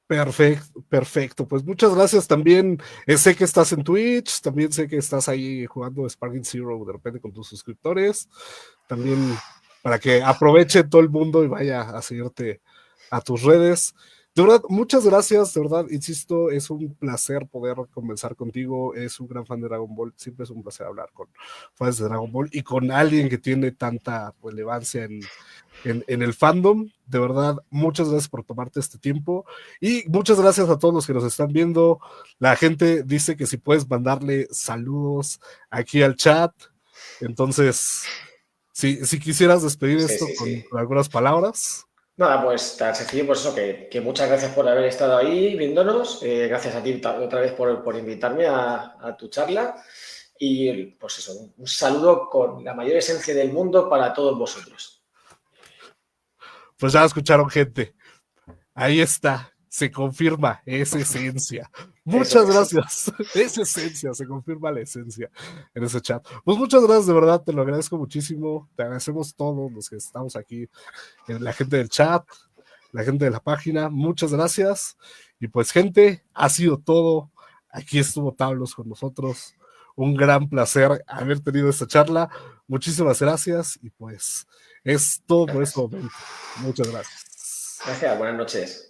Perfecto, perfecto. Pues muchas gracias también. Sé que estás en Twitch, también sé que estás ahí jugando Sparking Zero de repente con tus suscriptores. También para que aproveche todo el mundo y vaya a seguirte a tus redes. De verdad, muchas gracias, de verdad, insisto, es un placer poder conversar contigo, es un gran fan de Dragon Ball, siempre es un placer hablar con fans de Dragon Ball y con alguien que tiene tanta relevancia en el fandom. De verdad, muchas gracias por tomarte este tiempo y muchas gracias a todos los que nos están viendo. La gente dice que si puedes mandarle saludos aquí al chat. Entonces, si quisieras despedir Sí, esto sí, sí. con algunas palabras. Nada, pues tan sencillo, pues eso, que muchas gracias por haber estado ahí viéndonos. Gracias a ti otra vez por invitarme a tu charla. Y pues eso, un saludo con la mayor esencia del mundo para todos vosotros. Pues ya escucharon, gente. Ahí está, se confirma esa esencia. Eso Muchas es. gracias. Es esencia, se confirma la esencia en ese chat. Pues muchas gracias, de verdad, te lo agradezco muchísimo. Te agradecemos todos los que estamos aquí, la gente del chat, la gente de la página. Muchas gracias. Y pues, gente, ha sido todo. Aquí estuvo Tablos con nosotros. Un gran placer haber tenido esta charla. Muchísimas gracias. Y pues, es todo por este Gracias. momento. Muchas gracias. Gracias, buenas noches.